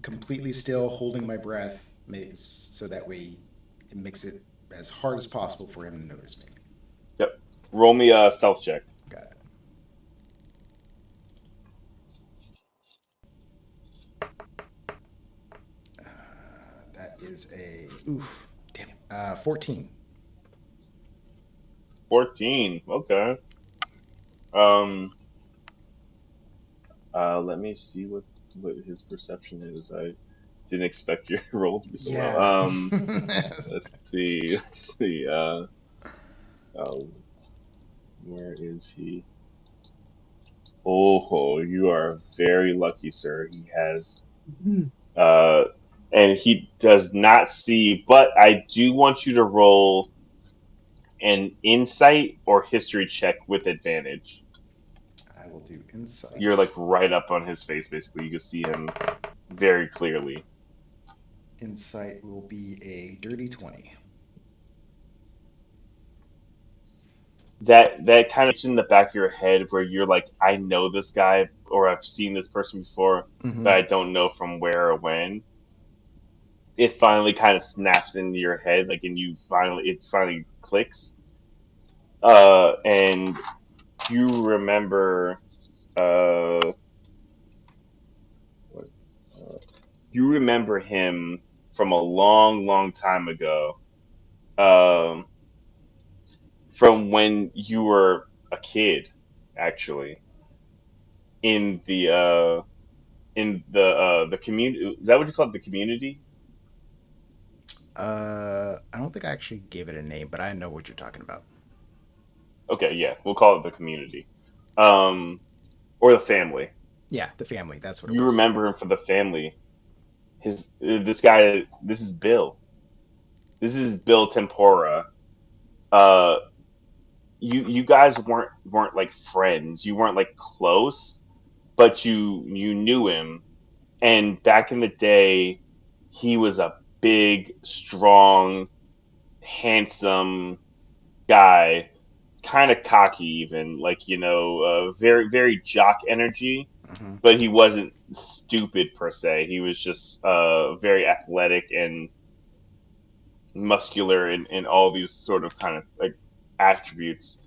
completely still, holding my breath, so that way it makes it as hard as possible for him to notice me. yep. Roll me a stealth check. Got it. That is a oof, damn it, 14. 14. Okay. Um. Let me see what his perception is. I didn't expect your roll to be so low. Yeah. Let's see. Let's see. Uh, where is he? Oh, you are very lucky, sir. He has uh, and he does not see. But I do want you to roll an insight or history check with advantage. I will do You're like insight. right up on his face, basically. You can see him very clearly. Insight will be a dirty 20. That kind of in the back of your head where you're like, I know this guy or I've seen this person before, Mm-hmm. but I don't know from where or when. It finally kind of snaps into your head, like, and it finally clicks. And you remember, uh, what, you remember him from a long, long time ago. Um, from when you were a kid, actually, in the community. Is that what you call it? The community? I don't think I actually gave it a name, but I know what you're talking about. Okay, yeah, we'll call it the community, um, or the family. Yeah, the family. That's what it You was. remember him for the family. This guy. This is Bill. This is Bill Tempora. Uh, you guys weren't like friends. You weren't like close, but you knew him. And back in the day, he was a big, strong, handsome guy, kind of cocky, even like very very jock energy. Hmm. But he wasn't stupid per se. He was just very athletic and muscular and all these sort of kind of like attributes.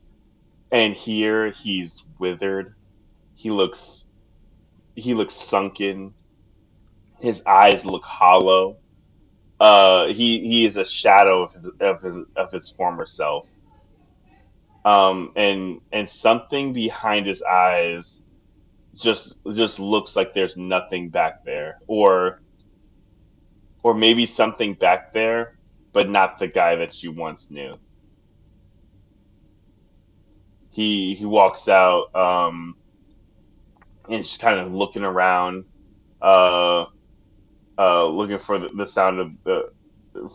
And here he's withered. He looks he looks sunken. His eyes look hollow. He is a shadow of his former self. And something behind his eyes just looks like there's nothing back there, or maybe something back there, but not the guy that you once knew. He walks out, and just kind of looking around, uh, looking for the sound of the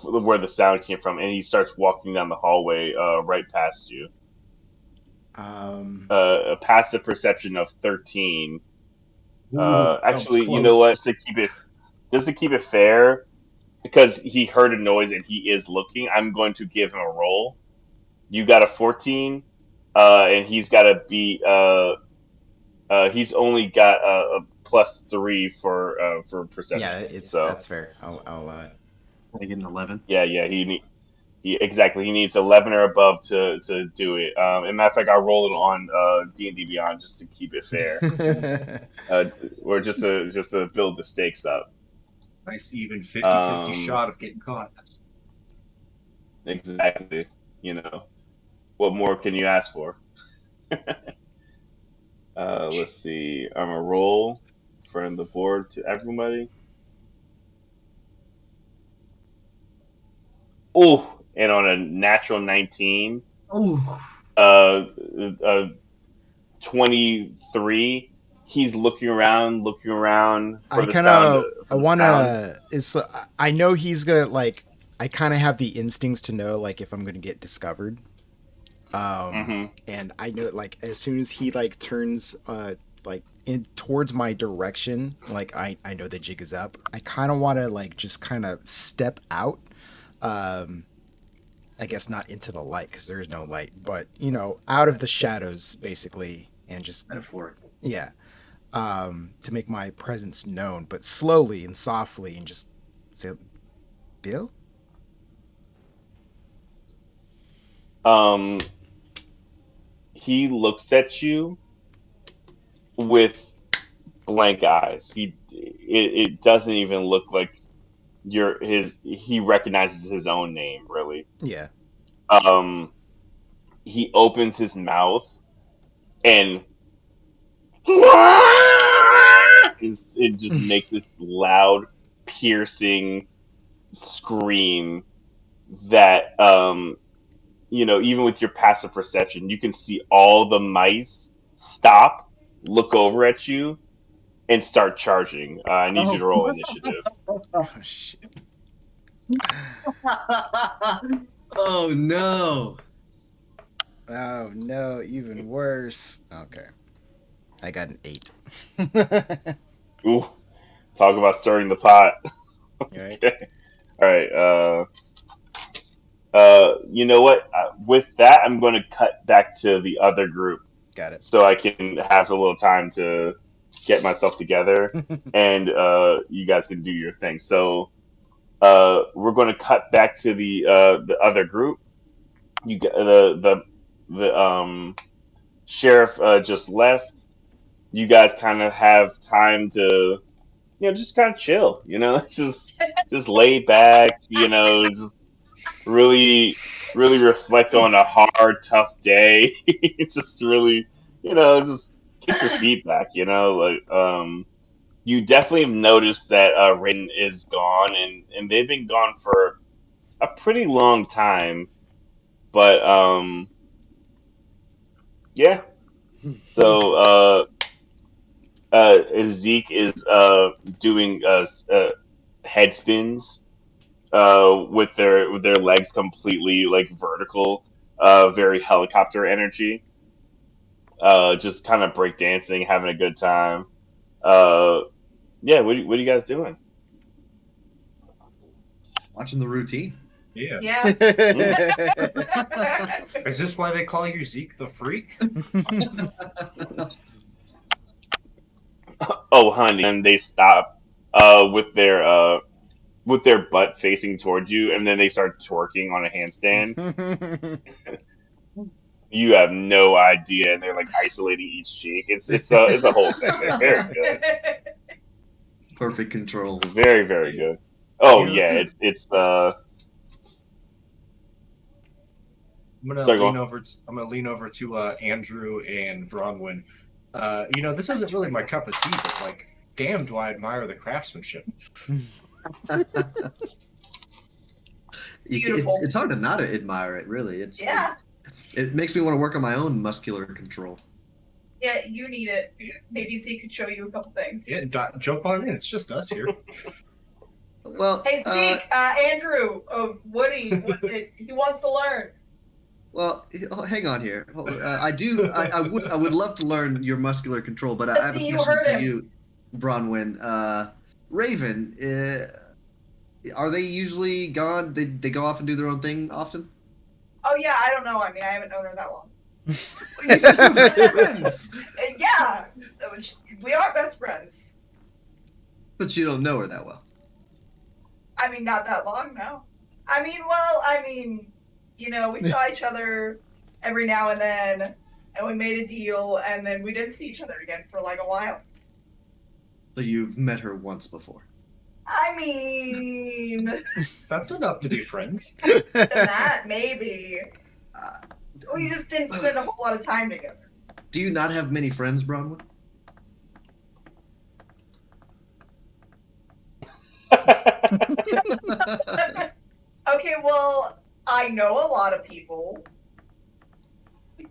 where the sound came from, and he starts walking down the hallway, right past you. Um, A passive perception of 13. Ooh, that was Actually, you know close. what? Just to keep it fair, because he heard a noise and he is looking, I'm going to give him a roll. You got a 14, and he's got to be. He's only got a +3 for yeah, perception. it's So that's fair. I'll I get an 11. yeah, yeah, exactly. He needs 11 or above to do it. And matter of fact, I'll roll it on D&D Beyond just to keep it fair, uh, or just to build the stakes up. Nice even 50-50 Um, shot of getting caught. exactly. What more can you ask for? Let's see. I'm gonna roll from the board to everybody. Oh, and on a natural 19, Oh, uh, uh, 23. He's looking around for I the kind sound of I for the want sound. to. It's I know he's gonna like. I kind of have the instincts to know like if I'm gonna get discovered. Hmm. And I know like as soon as he like turns like in towards my direction, like I know the jig is up. I kind of want to like just kind of step out. Um, I guess not into the light because there is no light, but out of the shadows basically, and just metaphorical. yeah, to make my presence known, but slowly and softly, and just say, "Bill." Um, he looks at you with blank eyes. It doesn't even look like he recognizes his own name, really. Yeah. Um, he opens his mouth and it just makes this loud, piercing scream that even with your passive perception, you can see all the mice stop, look over at you, and start charging. I need you Oh. to roll initiative. Oh shit. Oh no. Oh no, even worse. Okay. I got an 8. Ooh, talk about stirring the pot. Right? Okay. All right. You know what? With that, I'm going to cut back to the other group Got it. so I can have a little time to get myself together, and you guys can do your thing. So we're going to cut back to the other group. The sheriff just left. You guys kind of have time to just kind of chill. Just lay back. Just really really reflect on a hard, tough day. Just really, just get your feet back. You definitely have noticed that Raiden is gone, and they've been gone for a pretty long time. But yeah. So Zeke is doing head spins with their legs completely like vertical, very helicopter energy. Just kind of breakdancing, having a good time. Uh, yeah, what are you guys doing? Watching the routine. Yeah. Yeah. Mm. Is this why they call you Zeke the Freak? Oh, honey, and they stop with their butt facing towards you, and then they start twerking on a handstand. You have no idea, and they're like isolating each cheek. It's a whole thing. They're very good, Perfect control. very good. Oh This yeah, is. it's. I'm gonna Sorry, go lean on. over. I'm gonna lean over to Andrew and Bronwyn. This isn't really my cup of tea, but like, damn, do I admire the craftsmanship. Beautiful. It's hard to not admire it, really. Yeah. It makes me want to work on my own muscular control. Yeah, you need it. Maybe Zeke could show you a couple things. Yeah, jump on in. It's just us here. Well, Hey Zeke, Andrew, Woody, he wants to learn. well, hang on here. I would love to learn your muscular control, but I Let's have a see you question hurt for him. you, Bronwyn. Raven, are they usually gone? They go off and do their own thing often? Oh yeah, I don't know. I mean, I haven't known her that long. You said we're best friends, Yeah, we are best friends. but you don't know her that well. I mean, not that long, no. I mean, we saw each other every now and then, and we made a deal, and then we didn't see each other again for like a while. So you've met her once before. I mean, That's enough to be friends. that maybe. We just didn't spend a whole lot of time together. Do you not have many friends, Bronwyn? Okay, well, I know a lot of people. I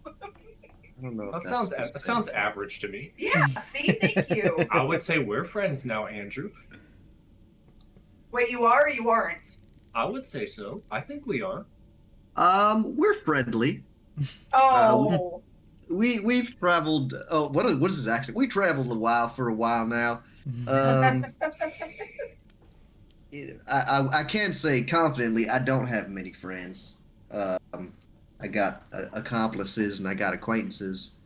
don't know. If That that's sounds the that same. sounds average to me. Yeah, see, thank you. I would say we're friends now, Andrew. Wait, you are or you aren't? I would say so. I think we are. We're friendly. Oh, We've traveled. Oh, what is this accent? We traveled for a while now. I can say confidently I don't have many friends. I got accomplices and I got acquaintances.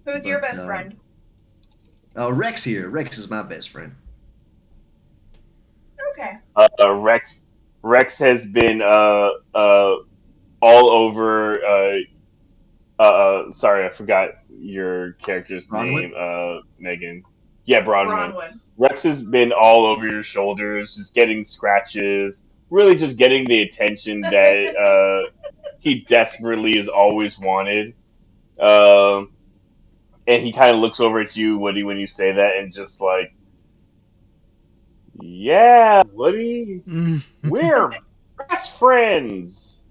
who's your but, best friend? Rex here. Rex is my best friend. Okay. Rex has been all over. Sorry, I forgot your character's Bronwyn? name. Megan. Yeah, Bronwyn. Bronwyn. Rex has been all over your shoulders, just getting scratches, really just getting the attention that he desperately has always wanted. Um, and he kind of looks over at you, Woody, when you say that, and just like, yeah, Woody, we're best friends.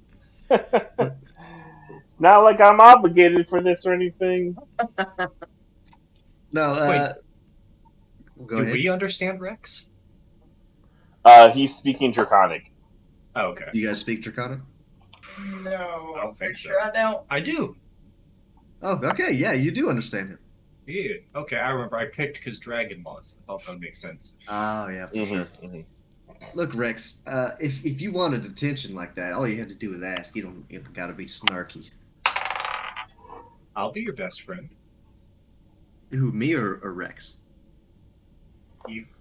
It's not like I'm obligated for this or anything. No. Go Do ahead. we understand Rex? He's speaking Draconic. Oh, okay. You guys speak Draconic? No, I don't for think so. sure I don't. I do. Oh, okay. Yeah, you do understand him. Yeah. Okay, I remember. I picked because Dragon Laws. I thought that would make sense. Oh, yeah, for sure. Mhm. Look, Rex. If you wanted attention like that, all you had to do was ask. You don't got to be snarky. I'll be your best friend. Who, me or Rex?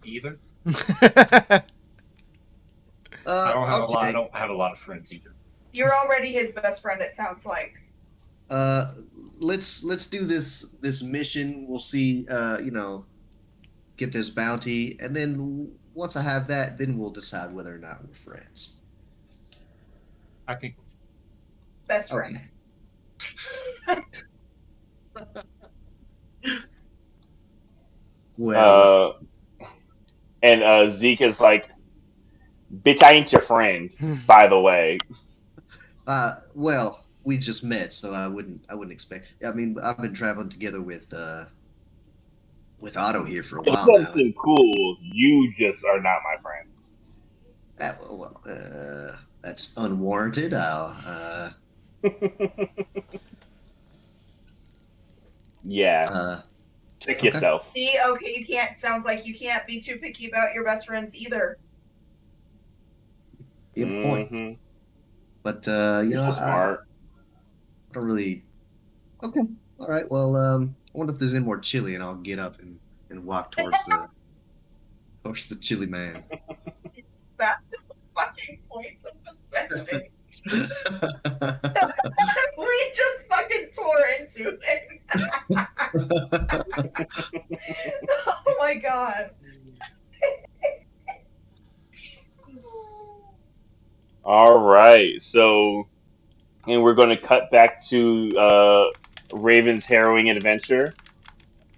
Either. Uh, I don't have a lot. I okay. don't have a lot of friends either. You're already his best friend, it sounds like. Let's do this mission. We'll see. Get this bounty, and then once I have that, then we'll decide whether or not we're friends. I think. Best Okay. friends. Well, And Zeke is like, bitch, I ain't your friend, by the way. well, we just met, so I wouldn't expect. I mean, I've been traveling together with with Otto here for a It while doesn't now. seem cool. You just are not my friend. That's unwarranted. Yeah, Uh, check okay. yourself. See, okay, you can't. Sounds like you can't be too picky about your best friends either. You have a point. Mm-hmm. But You're so smart. I don't really. Okay. All right. Well, I wonder if there's any more chili, and I'll get up and walk towards the chili man. It's that fucking points of possession. We just fucking tore into it. Oh my god. All right. So, and we're going to cut back to Raven's harrowing adventure.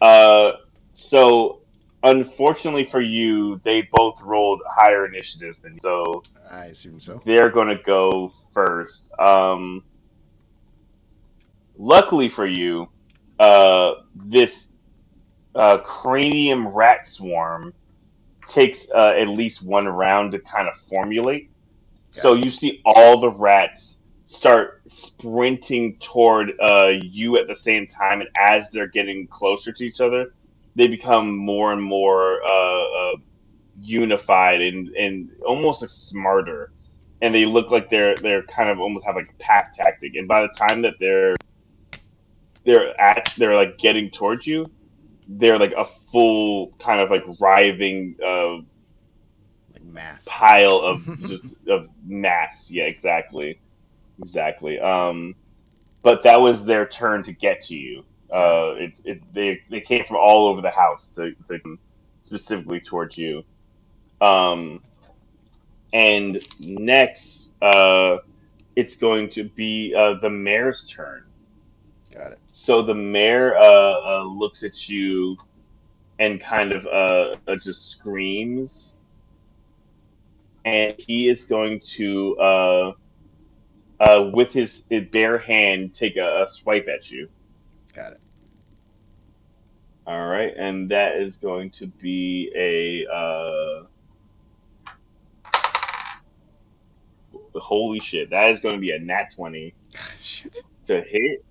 Uh, so, unfortunately for you, they both rolled higher initiatives than you. So, I assume so. they're going to go first. Luckily for you, this cranium rat swarm takes at least one round to kind of formulate. So Got it. you see all the rats start sprinting toward you at the same time, and as they're getting closer to each other, they become more and more unified and almost like smarter. And they look like they're kind of almost have like a pack tactic. And by the time that they're like getting towards you, they're like a full kind of like writhing Like mass. pile of just of mass. Yeah, exactly, exactly. Got it. But that was their turn to get to you. Got it. They came from all over the house to come specifically towards you. Um, and next, it's going to be the mayor's turn. Got it. So the mayor looks at you and kind of just screams, and he is going to with his bare hand take a swipe at you. Got it. All right, and that is going to be a holy shit. That is going to be a nat 20 Shit. to hit.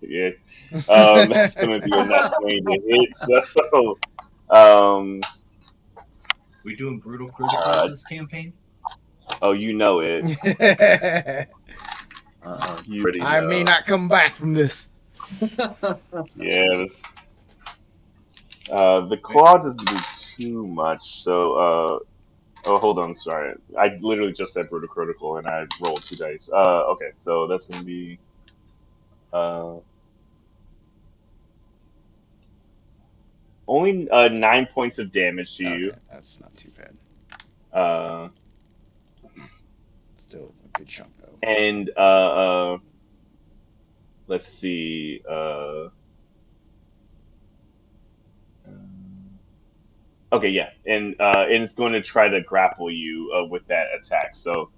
Yeah, that's going to be a nat 20 to hit. So, um, We doing brutal criticals uh, this campaign? oh, you know it. Uh You already I may know. not come back from this. Yeah, the claw doesn't do too much. So, oh, hold on, sorry. I literally just said brutal critical, and I rolled two dice. Okay, so that's going to be uh only 9 points of damage to Okay, you. that's not too bad. Uh, Still a good chunk though. and let's see. Okay, yeah, and it's going to try to grapple you with that attack. So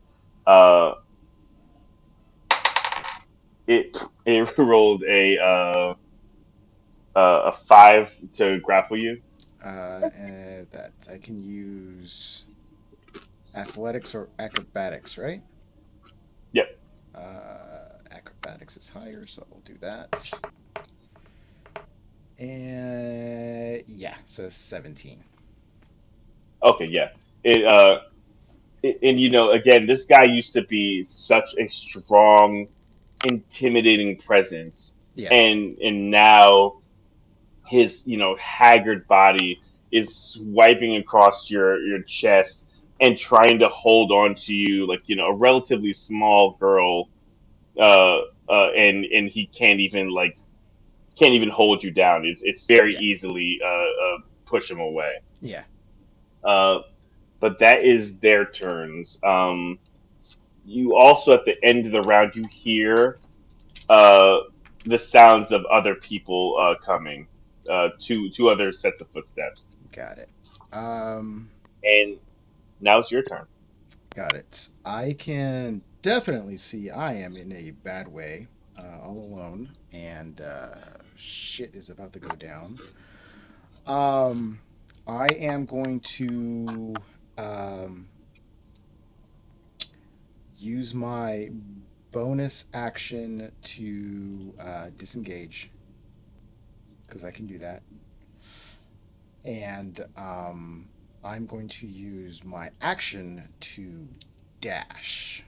uh, it it rolled a 5 to grapple you. And that I can use athletics or acrobatics, right? Yep. Acrobatics is higher, so we'll do that. And yeah, so 17. Okay, yeah. And again, this guy used to be such a strong, intimidating presence, Yeah, and now his haggard body is swiping across your chest and trying to hold on to you like a relatively small girl, and he can't even hold you down. It's very yeah, easily push him away. yeah. Uh, but that is their turns. You also at the end of the round you hear uh, the sounds of other people coming, two other sets of footsteps, Got it. Um, and now it's your turn. got it. I can definitely see I am in a bad way, all alone. and shit is about to go down. Um, I am going to um, use my bonus action to disengage because I can do that, and I'm going to use my action to dash.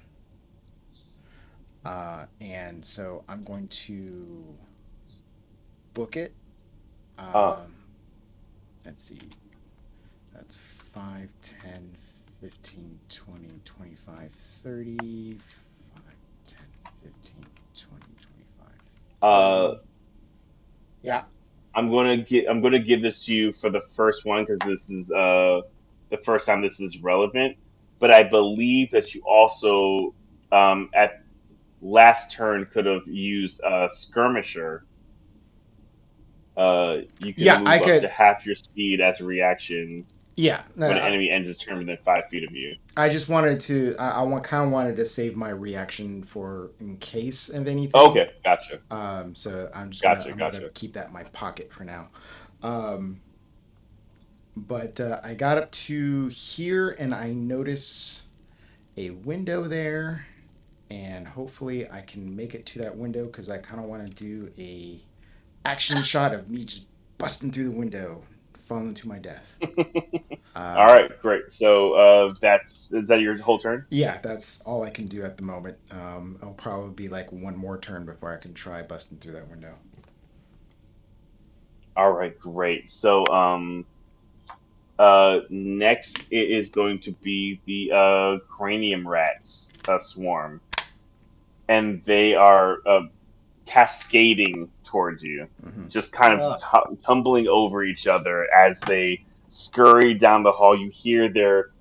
And so I'm going to book it. Uh, Um, let's see. That's 5, 10, 15, 20, 25, 30. 5, 10, 15, 20, 25, uh, 30. Yeah. I'm gonna give this to you for the first one because this is the first time this is relevant. But I believe that you also at last turn could have used skirmisher. You can Yeah, I move up to could. half your speed as a reaction Yeah. when an enemy ends its turn within 5 feet of you. I just wanted to. I want kind of wanted to save my reaction for in case of anything. Okay, gotcha, So I'm just gonna gotcha, I'm gonna gotcha. keep that in my pocket for now. Um, but I got up to here and I notice a window there, and hopefully I can make it to that window because I kind of want to do a action shot of me just busting through the window, falling to my death. All Uh, right, great. So that's is that your whole turn? yeah, that's all I can do at the moment. It'll probably be like one more turn before I can try busting through that window. All right, great. So next it is going to be the cranium rats swarm, and they are cascading towards you, Mm-hmm. just kind of tumbling over each other as they scurry down the hall. You hear their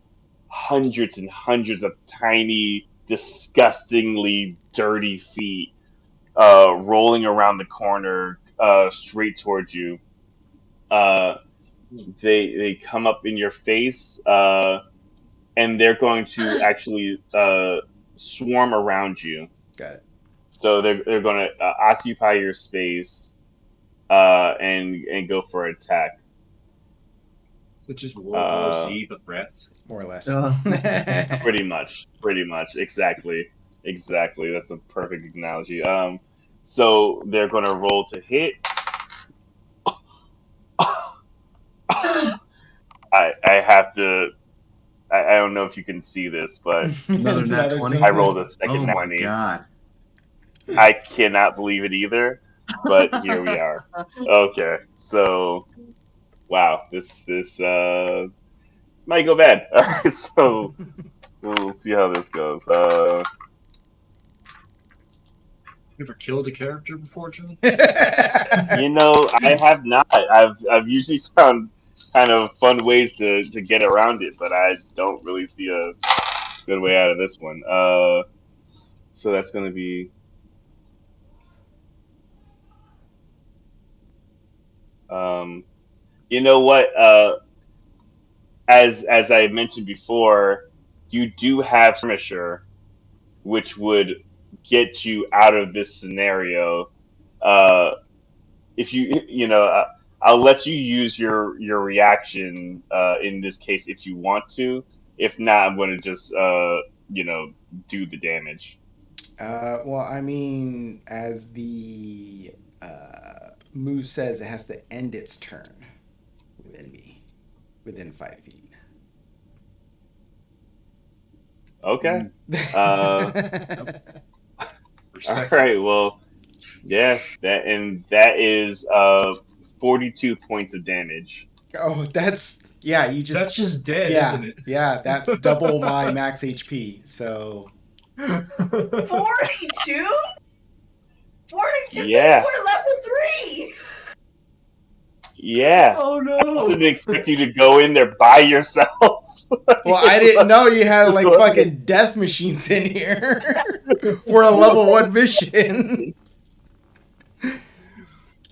hundreds and hundreds of tiny, disgustingly dirty feet rolling around the corner straight towards you. Uh, they come up in your face, and they're going to actually swarm around you. Got it. So they're going to occupy your space and go for attack. So just World War Uh, Z, but rats. More or less. pretty much, exactly. That's a perfect analogy. So they're going to roll to hit. I have to. I don't know if you can see this, but Another nat Another 20? I 20. rolled a second Oh nat my 20. god. I cannot believe it either, but here we are. Okay, so wow, this might go bad. So we'll see how this goes. You ever killed a character before, John? You know, I have not. I've usually found kind of fun ways to get around it, but I don't really see a good way out of this one. So that's gonna be um, you know what? As I mentioned before, you do have skirmisher, which would get you out of this scenario. Uh, if I'll let you use your reaction in this case if you want to. If not, I'm going to just do the damage. Well, I mean, as the move says, it has to end its turn within me, within 5 feet. Okay. Uh, all Respect. right. Well, yeah. That is 42 points of damage. Oh, that's yeah. You That's just just dead, yeah, isn't it? yeah. That's double my max HP. So 42? 42? That's Yeah. more level 3! Yeah. Oh I no! didn't expect you to go in there by yourself. well, I didn't know you had Just like go ahead. fucking death machines in here for a level 1 mission.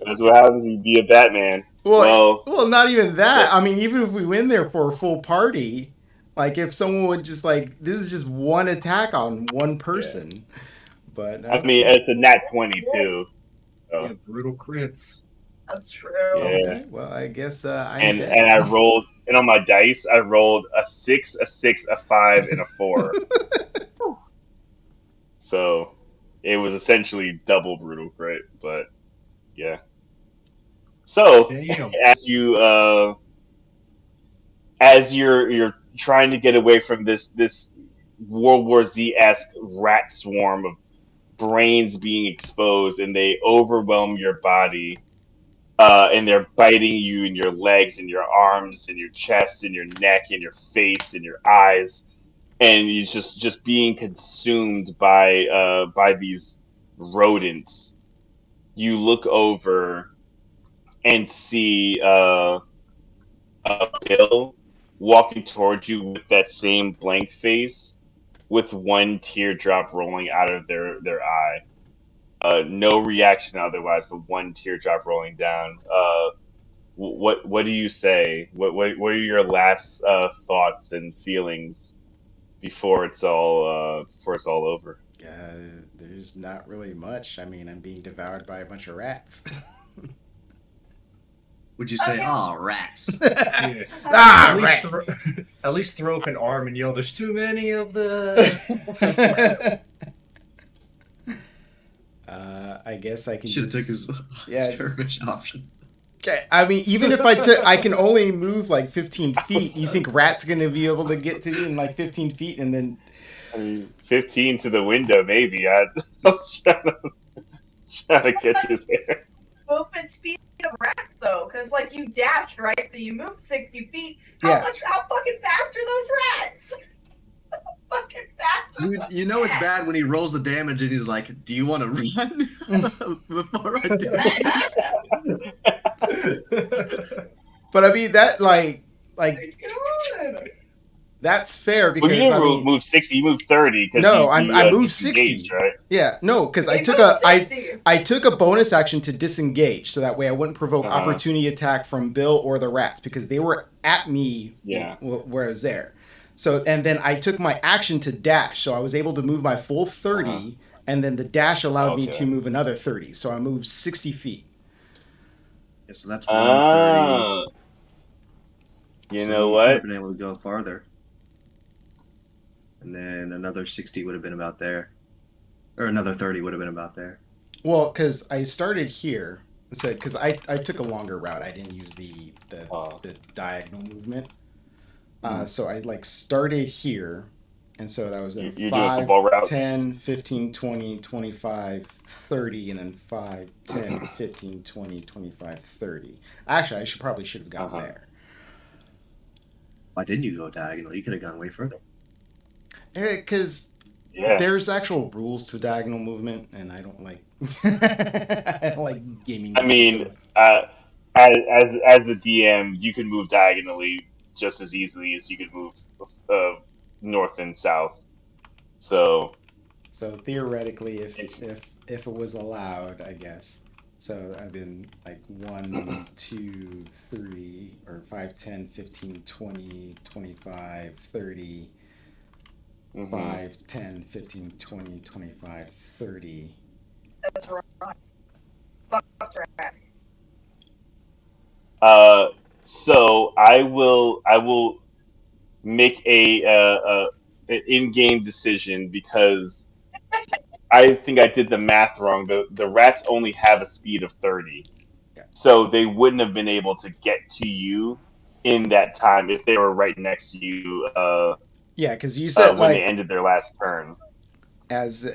That's what happens when you be a Batman. Well, Well, well, not even but that. I mean, even if we went there for a full party, like if someone would just like this is just one attack on one yeah. person. But I mean, okay. it's a nat 20 too. Yeah, brutal crits. That's true. Yeah. Okay, well, I guess I'm and dead. I rolled, and on my dice I rolled a 6, a 6, a 5, and a 4. So it was essentially double brutal crit, but yeah. So Damn. as you're trying to get away from this World War Z esque rat swarm of brains being exposed, and they overwhelm your body, and they're biting you in your legs and your arms and your chest and your neck and your face and your eyes, and you just being consumed by these rodents. You look over and see Bill walking towards you with that same blank face, with one teardrop rolling out of their eye. No reaction otherwise, but one teardrop rolling down. What do you say? What are your last thoughts and feelings before it's all over? There's not really much. I mean, I'm being devoured by a bunch of rats. Would you say, Okay. "Oh, rats"? Yeah. Ah, At least, rat. at least throw up an arm and yell, "There's too many of the." I guess I can Should have took just. his Yeah, skirmish option. Okay, I mean, even if I can only move like 15 feet. You think rats are gonna be able to get to me in like 15 feet, and then I mean, 15 to the window, maybe. I was trying to get you there. Movement speed of rats, though, because like you dash, right? So you move 60 feet. Yeah. How fucking fast are those rats? How fucking fast are those You know it's rats? bad when he rolls the damage and he's like, "Do you want to run before I do this?" but I mean that like Oh my God. that's fair Well, you because didn't I mean move 60, you moved 30 because no, I you moved disengaged, 60. right? Yeah, no, because I They took moved a 60. I took a bonus action to disengage, so that way I wouldn't provoke Uh-huh. opportunity attack from Bill or the rats because they were at me Yeah. where I was there. So and then I took my action to dash, so I was able to move my full 30, Uh-huh. and then the dash allowed me Okay. to move another 30, so I moved 60 feet. Yeah, so that's 130. Ah, you So know you should what? have been able to go farther. And then another 60 would have been about there. Or another 30 would have been about there. Well, because I started here, so because I took a longer route, I didn't use the diagonal movement. So I like started here, and so that was a You're doing 5, football routes. 10, 15, 20, 25, 30, and then 5, 10, 15, 20, 25, 30. Actually, I should have gone Uh-huh. there. Why didn't you go diagonal? You could have gone way further. Because Yeah. there's actual rules to diagonal movement, and I don't like I don't like gaming the I mean, system. as the DM, you can move diagonally just as easily as you could move north and south. So So theoretically, if it was allowed, I guess. So I've been like 1, 2, 3, or 5, 10, 15, 20, 25, 30, mhm. 5, 10, 15, 20, 25, 30. That's rats. Fuck rats. So I will make an in-game decision because I think I did the math wrong. The rats only have a speed of 30. Yeah. So they wouldn't have been able to get to you in that time if they were right next to you Yeah, because you said when they like ended their last turn. as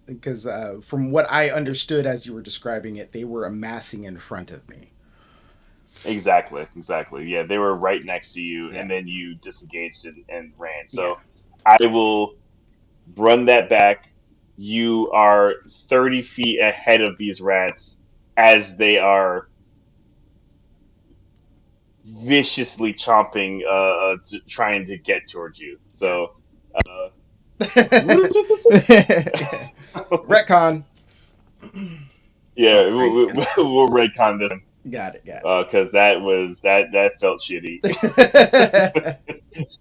because from what I understood as you were describing it, they were amassing in front of me. Exactly. Yeah, they were right next to you, Yeah. and then you disengaged and ran. Yeah. So I will run that back. You are 30 feet ahead of these rats as they are viciously chomping, trying to get towards you. So, Retcon. yeah, Oh, thank you. we'll retcon this Got it. because that felt shitty.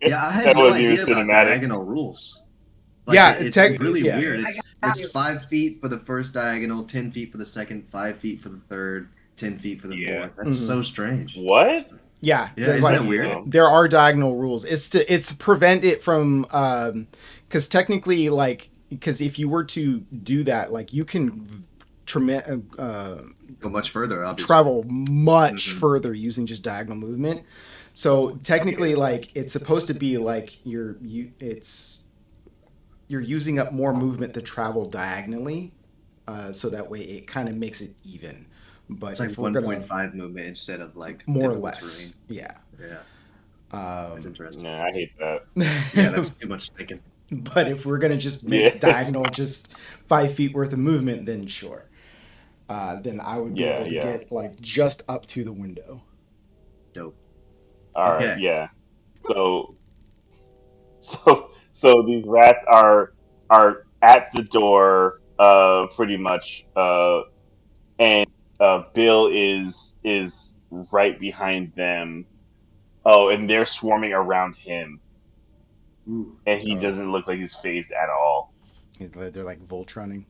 Yeah, I had That no wasn't even idea about cinematic. diagonal rules. Like Yeah, it's tech- really yeah. weird. I It's got you. 5 feet for the first diagonal, 10 feet for the second, 5 feet for the third, 10 feet for the Yeah. fourth. That's Mhm. so strange. What? Yeah, Yeah, there's isn't like that weird? Damn. there are diagonal rules. It's to prevent it from because technically like because if you were to do that like you can Go much further, obviously. travel much Mhm. further using just diagonal movement. So technically like it's supposed to be like you're using up more movement to travel diagonally, so that way it kind of makes it even. But It's like if we're gonna 1.5 movement instead of like more or typical less, yeah. terrain. Yeah, that's Um, interesting. Nah, I hate that. Yeah, that's too much thinking. but if we're gonna just Yeah. make diagonal just 5 feet worth of movement, then sure. Then I would be Yeah, able to yeah. get like just up to the window. Dope. All right, Okay. yeah. So, so these rats are at the door, pretty much, and Bill is right behind them. Oh, and they're swarming around him, Ooh. and he Oh, doesn't look like he's phased at all. they're like Voltroning.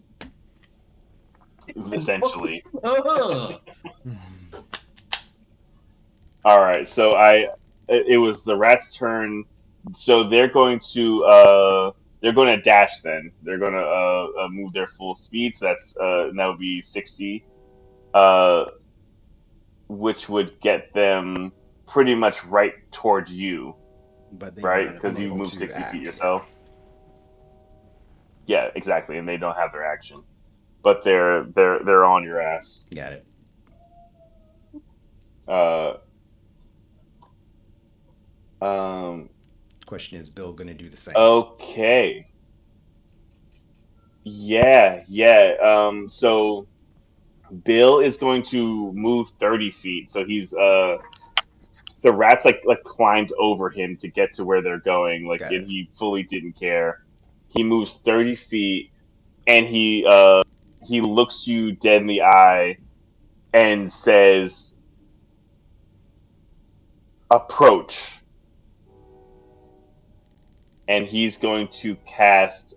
Essentially. Oh. All right, so it was the rat's turn. So they're going to dash then. They're going to move their full speed. So that would be 60, uh, which would get them pretty much right towards you, But they right? are Because you unable move to 60 feet act. yourself. Yeah, exactly. And they don't have their action, but they're on your ass. Yeah. Got it. Uh, um. Question is Bill gonna do the same? Okay. Yeah, yeah. So Bill is going to move 30 feet. So he's the rats like climbed over him to get to where they're going. Like Got and it. he fully didn't care. He moves 30 feet and he looks you dead in the eye and says, "Approach." And he's going to cast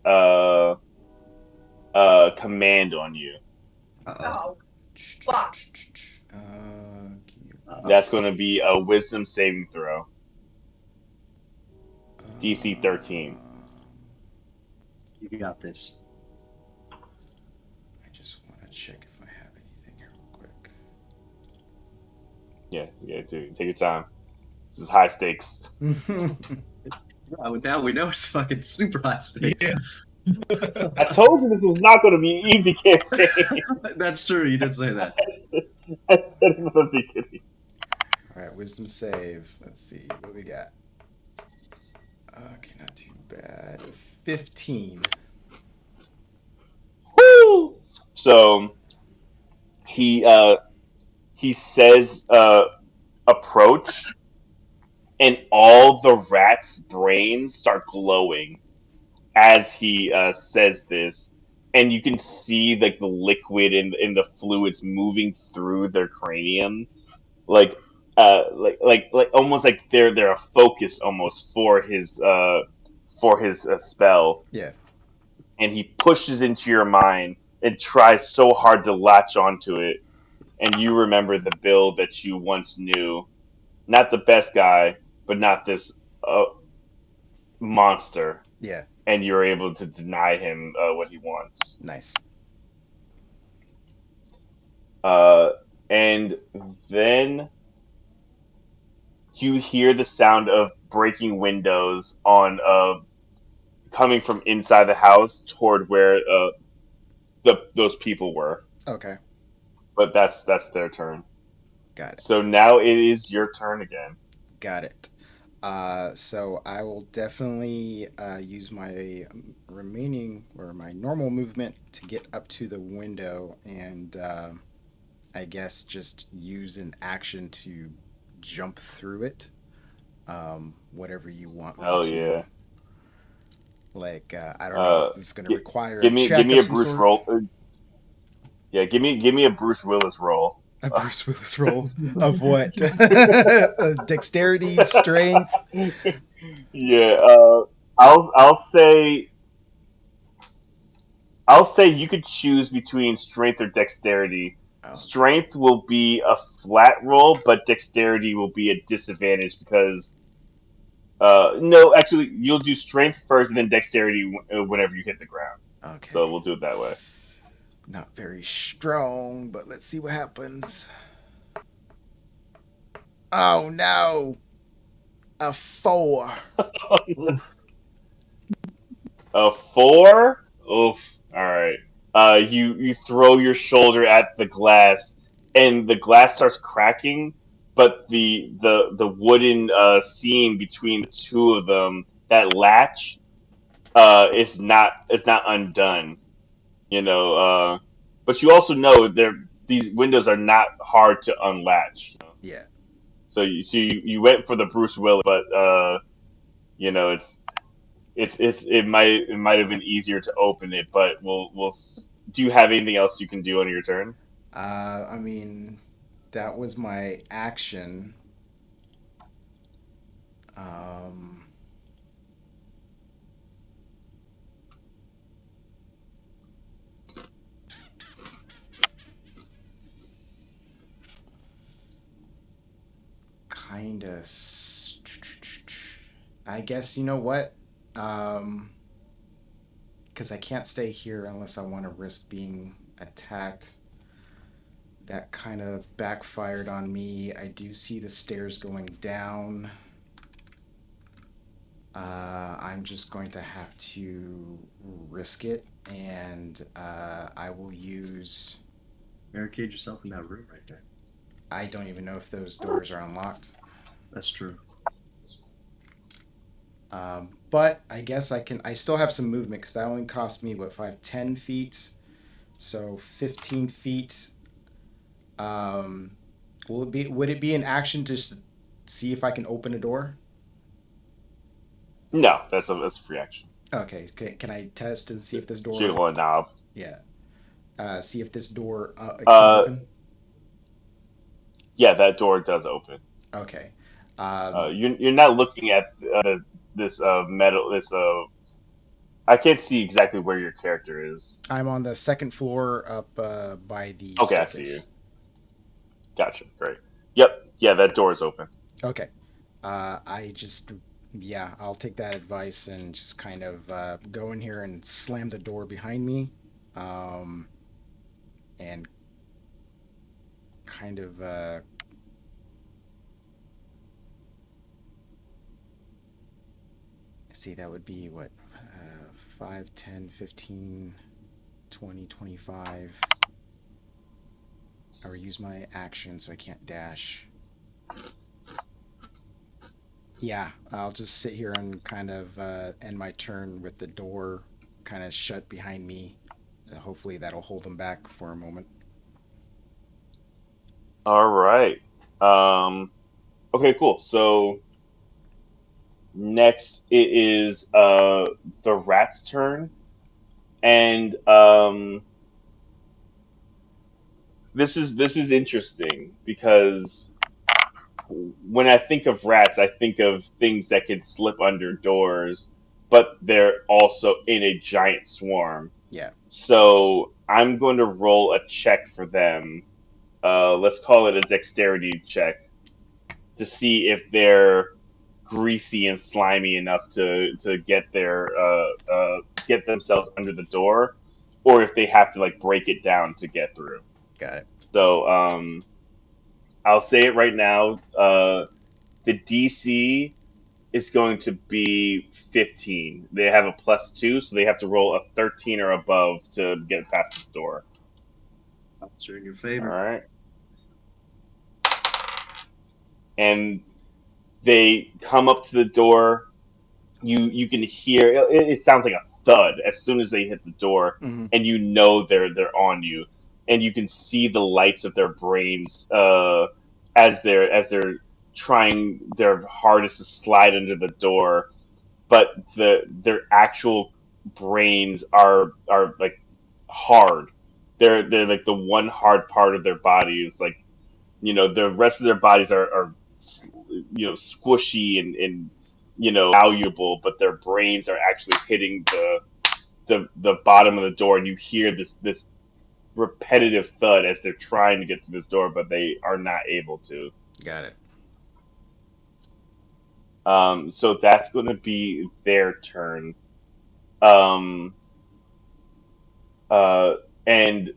command on you. Uh-oh. Oh, fuck. Give me one That's going to be a wisdom saving throw. DC 13. You got this. I just want to check if I have anything here real quick. Yeah, take your time. This is high stakes. Now we know it's fucking super high stakes. Yeah. I told you this was not going to be an easy campaign. That's true. You did say that. I said it from the beginning. All right, wisdom save. Let's see what we got. Okay, not too bad. 15. Woo! So he says approach, and all the rats' brains start glowing as he says this, and you can see like the liquid in the fluids moving through their cranium, like like almost like they're a focus almost for his spell, Yeah. and he pushes into your mind and tries so hard to latch onto it, and you remember the Bill that you once knew, not the best guy, but not this monster, Yeah. and you're able to deny him what he wants. Nice. And then you hear the sound of breaking windows on coming from inside the house toward where those people were. Okay. But that's their turn. Got it. So now it is your turn again. Got it. So I will definitely use my remaining or my normal movement to get up to the window and I guess just use an action to jump through it. Whatever you want me Oh to. yeah. Like I don't know if this is going to require a Give check me of a some Bruce sort. roll. Yeah, give me a Bruce Willis roll. A Bruce Willis roll of what? Dexterity, strength. Yeah, I'll say I'll say you could choose between strength or dexterity. Oh, Strength will be a flat roll, but dexterity will be a disadvantage because no, actually you'll do strength first and then dexterity whenever you hit the ground. So okay. we'll do it that way. Not very strong, but let's see what happens. Oh no, a 4. Oof. A four? Oof. All right. You throw your shoulder at the glass, and the glass starts cracking, but the wooden seam between the two of them, that latch, is not undone. You know. But you also know these windows are not hard to unlatch. Yeah. So you went for the Bruce Willis, but you know it might have been easier to open it, but we'll. Do you have anything else you can do on your turn? I mean, that was my action. Um, kind of. I guess you know what? Um, because I can't stay here unless I want to risk being attacked. That kind of backfired on me. I do see the stairs going down. I'm just going to have to risk it, and I will use. Barricade yourself in that room right there. I don't even know if those doors are unlocked. That's true. But I guess I can. I still have some movement because that only cost me what 10 feet, so 15 feet. Um, will it be? Would it be an action to see if I can open a door? No, that's a free action. Okay. Can I test and see if this door? Jiggle a knob. Yeah. See if this door it can Uh, open. yeah, that door does open. Okay. Um, You're not looking at this metal. This I can't see exactly where your character is. I'm on the second floor up by the Okay, I see you. staircase. Gotcha. Great. Yep. Yeah, that door is open. Okay. I just, yeah, I'll take that advice and just kind of go in here and slam the door behind me, um, and kind of see that would be what 5, 10, 15, 20, 25. Or use my action so I can't dash. Yeah, I'll just sit here and kind of end my turn with the door kind of shut behind me. Hopefully that'll hold them back for a moment. All right. Um. Okay. Cool. So next it is the rat's turn, and this is interesting because when I think of rats, I think of things that can slip under doors, but they're also in a giant swarm. Yeah, So I'm going to roll a check for them. Let's call it a dexterity check to see if they're greasy and slimy enough to get themselves under the door, or if they have to like break it down to get through. got it. So I'll say it right now. The DC is going to be 15. They have a +2, so they have to roll a 13 or above to get past this door. Odds are in your All favor. right. And they come up to the door. You can hear it sounds like a thud as soon as they hit the door, Mm-hmm. and you know they're on you, and you can see the lights of their brains as they're trying their hardest to slide under the door, but their actual brains are like hard. They're like the one hard part of their body is like the rest of their bodies are squishy and valuable, but their brains are actually hitting the bottom of the door, and you hear this repetitive thud as they're trying to get through this door, but they are not able to. Got it. So that's going to be their turn. Um, and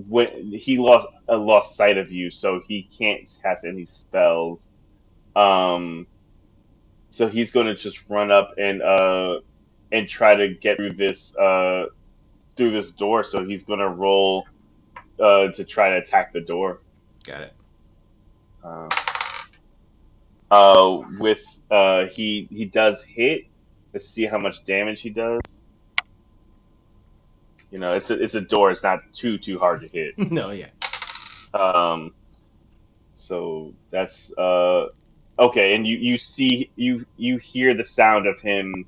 when he lost sight of you, so he can't cast any spells. Um, so he's going to just run up and try to get through this door. So he's going to roll to try to attack the door. Got it. Uh, with he does hit. Let's see how much damage he does. You know, it's a door. It's not too hard to hit. No, yeah. So that's okay. And you hear the sound of him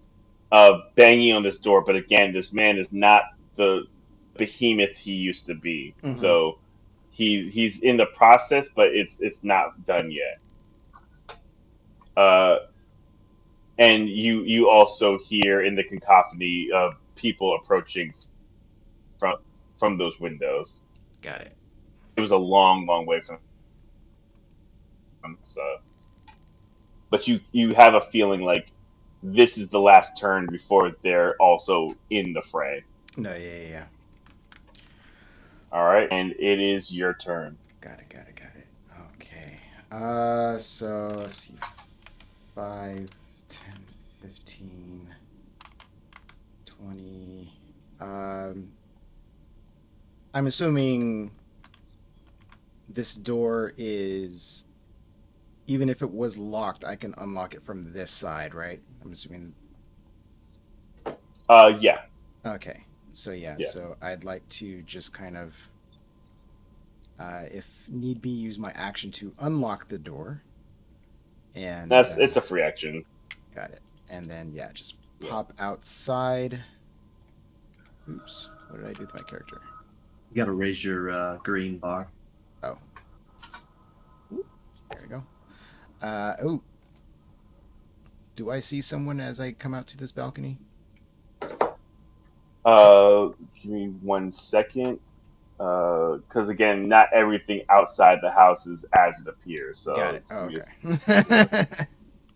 banging on this door. But again, this man is not the behemoth he used to be. Mhm. So he's in the process, but it's not done yet. And you also hear in the cacophony of people approaching from those windows. Got it. It was a long way from so, but you have a feeling like this is the last turn before they're also in the fray. No, yeah. All right, and it is your turn. Got it. Okay. So let's see. 5, 10, 15, 20. I'm assuming this door is, even if it was locked, I can unlock it from this side, right? I'm assuming. Yeah. Okay. So yeah. Yeah. So I'd like to just kind of, if need be, use my action to unlock the door. And It's a free action. Got it. And then just pop outside. Oops. What did I do with my character? You got to raise your green bar. Oh. Ooh, there we go. Oh. Do I see someone as I come out to this balcony? Give me 1 second. Because again, not everything outside the house is as it appears. So Got it. Oh, okay.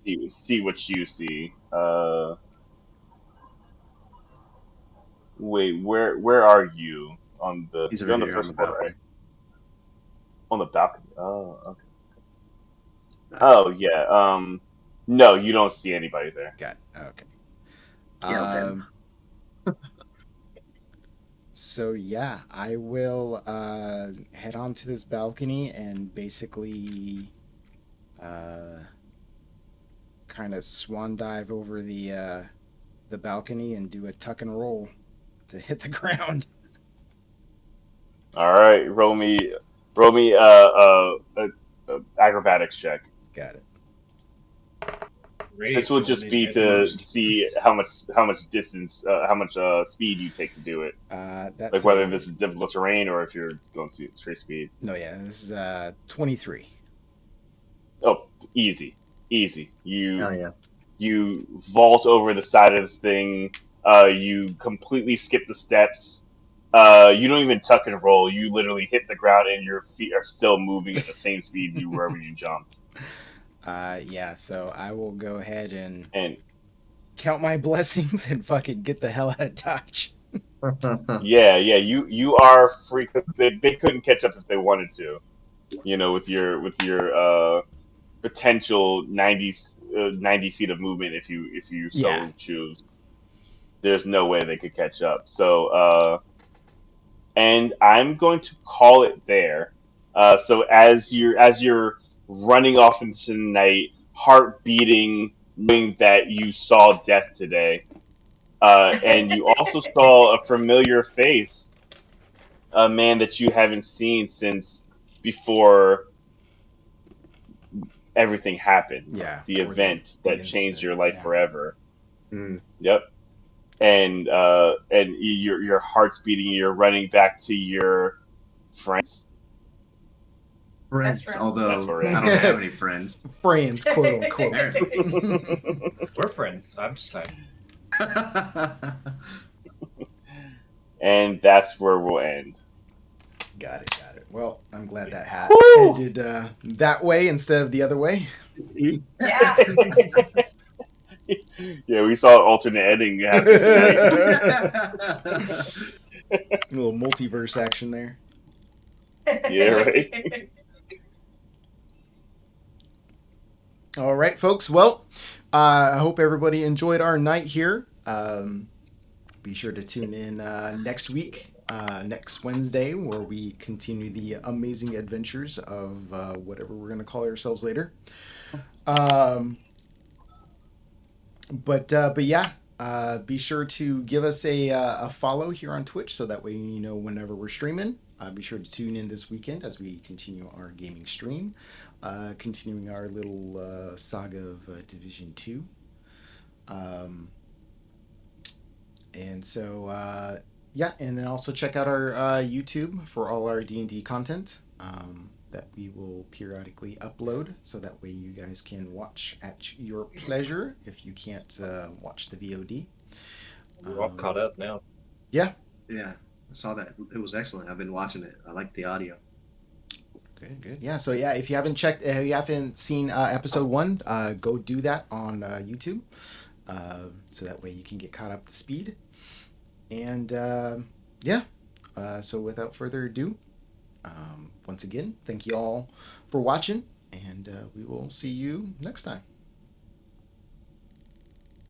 Okay. See what you see. Wait, where are you on the? He's You're on over the here on first the floor, right? balcony. On the balcony. Oh, okay. Nice. Oh yeah. No, you don't see anybody there. Got it. Okay. Kill him. So yeah, I will head on to this balcony and basically kind of swan dive over the balcony and do a tuck and roll to hit the ground. All right, roll me acrobatics check. Got it. Great, This will going just in be head to first. see how much distance, how much speed you take to do it. That's Like whether this is difficult terrain or if you're going straight speed. No, yeah, this is 23. Oh, easy. You Hell yeah. you vault over the side of this thing. You completely skip the steps. You don't even tuck and roll. You literally hit the ground and your feet are still moving at the same speed you were when you jumped. Yeah, so I will go ahead and And count my blessings and fucking get the hell out of Dodge. yeah, you are free. 'Cause they couldn't catch up if they wanted to. You know, with your potential 90 feet of movement if you Yeah. so choose. There's no way they could catch up. So and I'm going to call it there. So as you're running off into the night, heart beating, knowing that you saw death today, and you also saw a familiar face, a man that you haven't seen since before everything happened. Yeah. The or event the that changed incident, your life yeah. forever. Mm. Yep. And your heart's beating. You're running back to your friends. Friends, friends. although That's where I don't have any friends. Friends, quote unquote. Apparently. We're friends. I'm just saying. and that's where we'll end. Got it. Got it. Well, I'm glad that hat Woo! ended that way instead of the other way. Yeah. Yeah, we saw alternate ending happen tonight. A little multiverse action there. Yeah, right. All right, folks. Well, I hope everybody enjoyed our night here. Be sure to tune in next week, next Wednesday, where we continue the amazing adventures of whatever we're going to call ourselves later. But yeah, be sure to give us a follow here on Twitch so that way you know whenever we're streaming. Be sure to tune in this weekend as we continue our gaming stream, continuing our little saga of Division 2. And so, yeah, and then also check out our YouTube for all our D&D content that we will periodically upload, so that way you guys can watch at your pleasure if you can't watch the VOD. We're all caught up now. Yeah. Yeah, I saw that. It was excellent. I've been watching it. I like the audio. Good. Yeah. So yeah, if you haven't seen episode 1, go do that on YouTube, so that way you can get caught up to speed. And yeah. So without further ado, once again, thank you all for watching, and we will see you next time.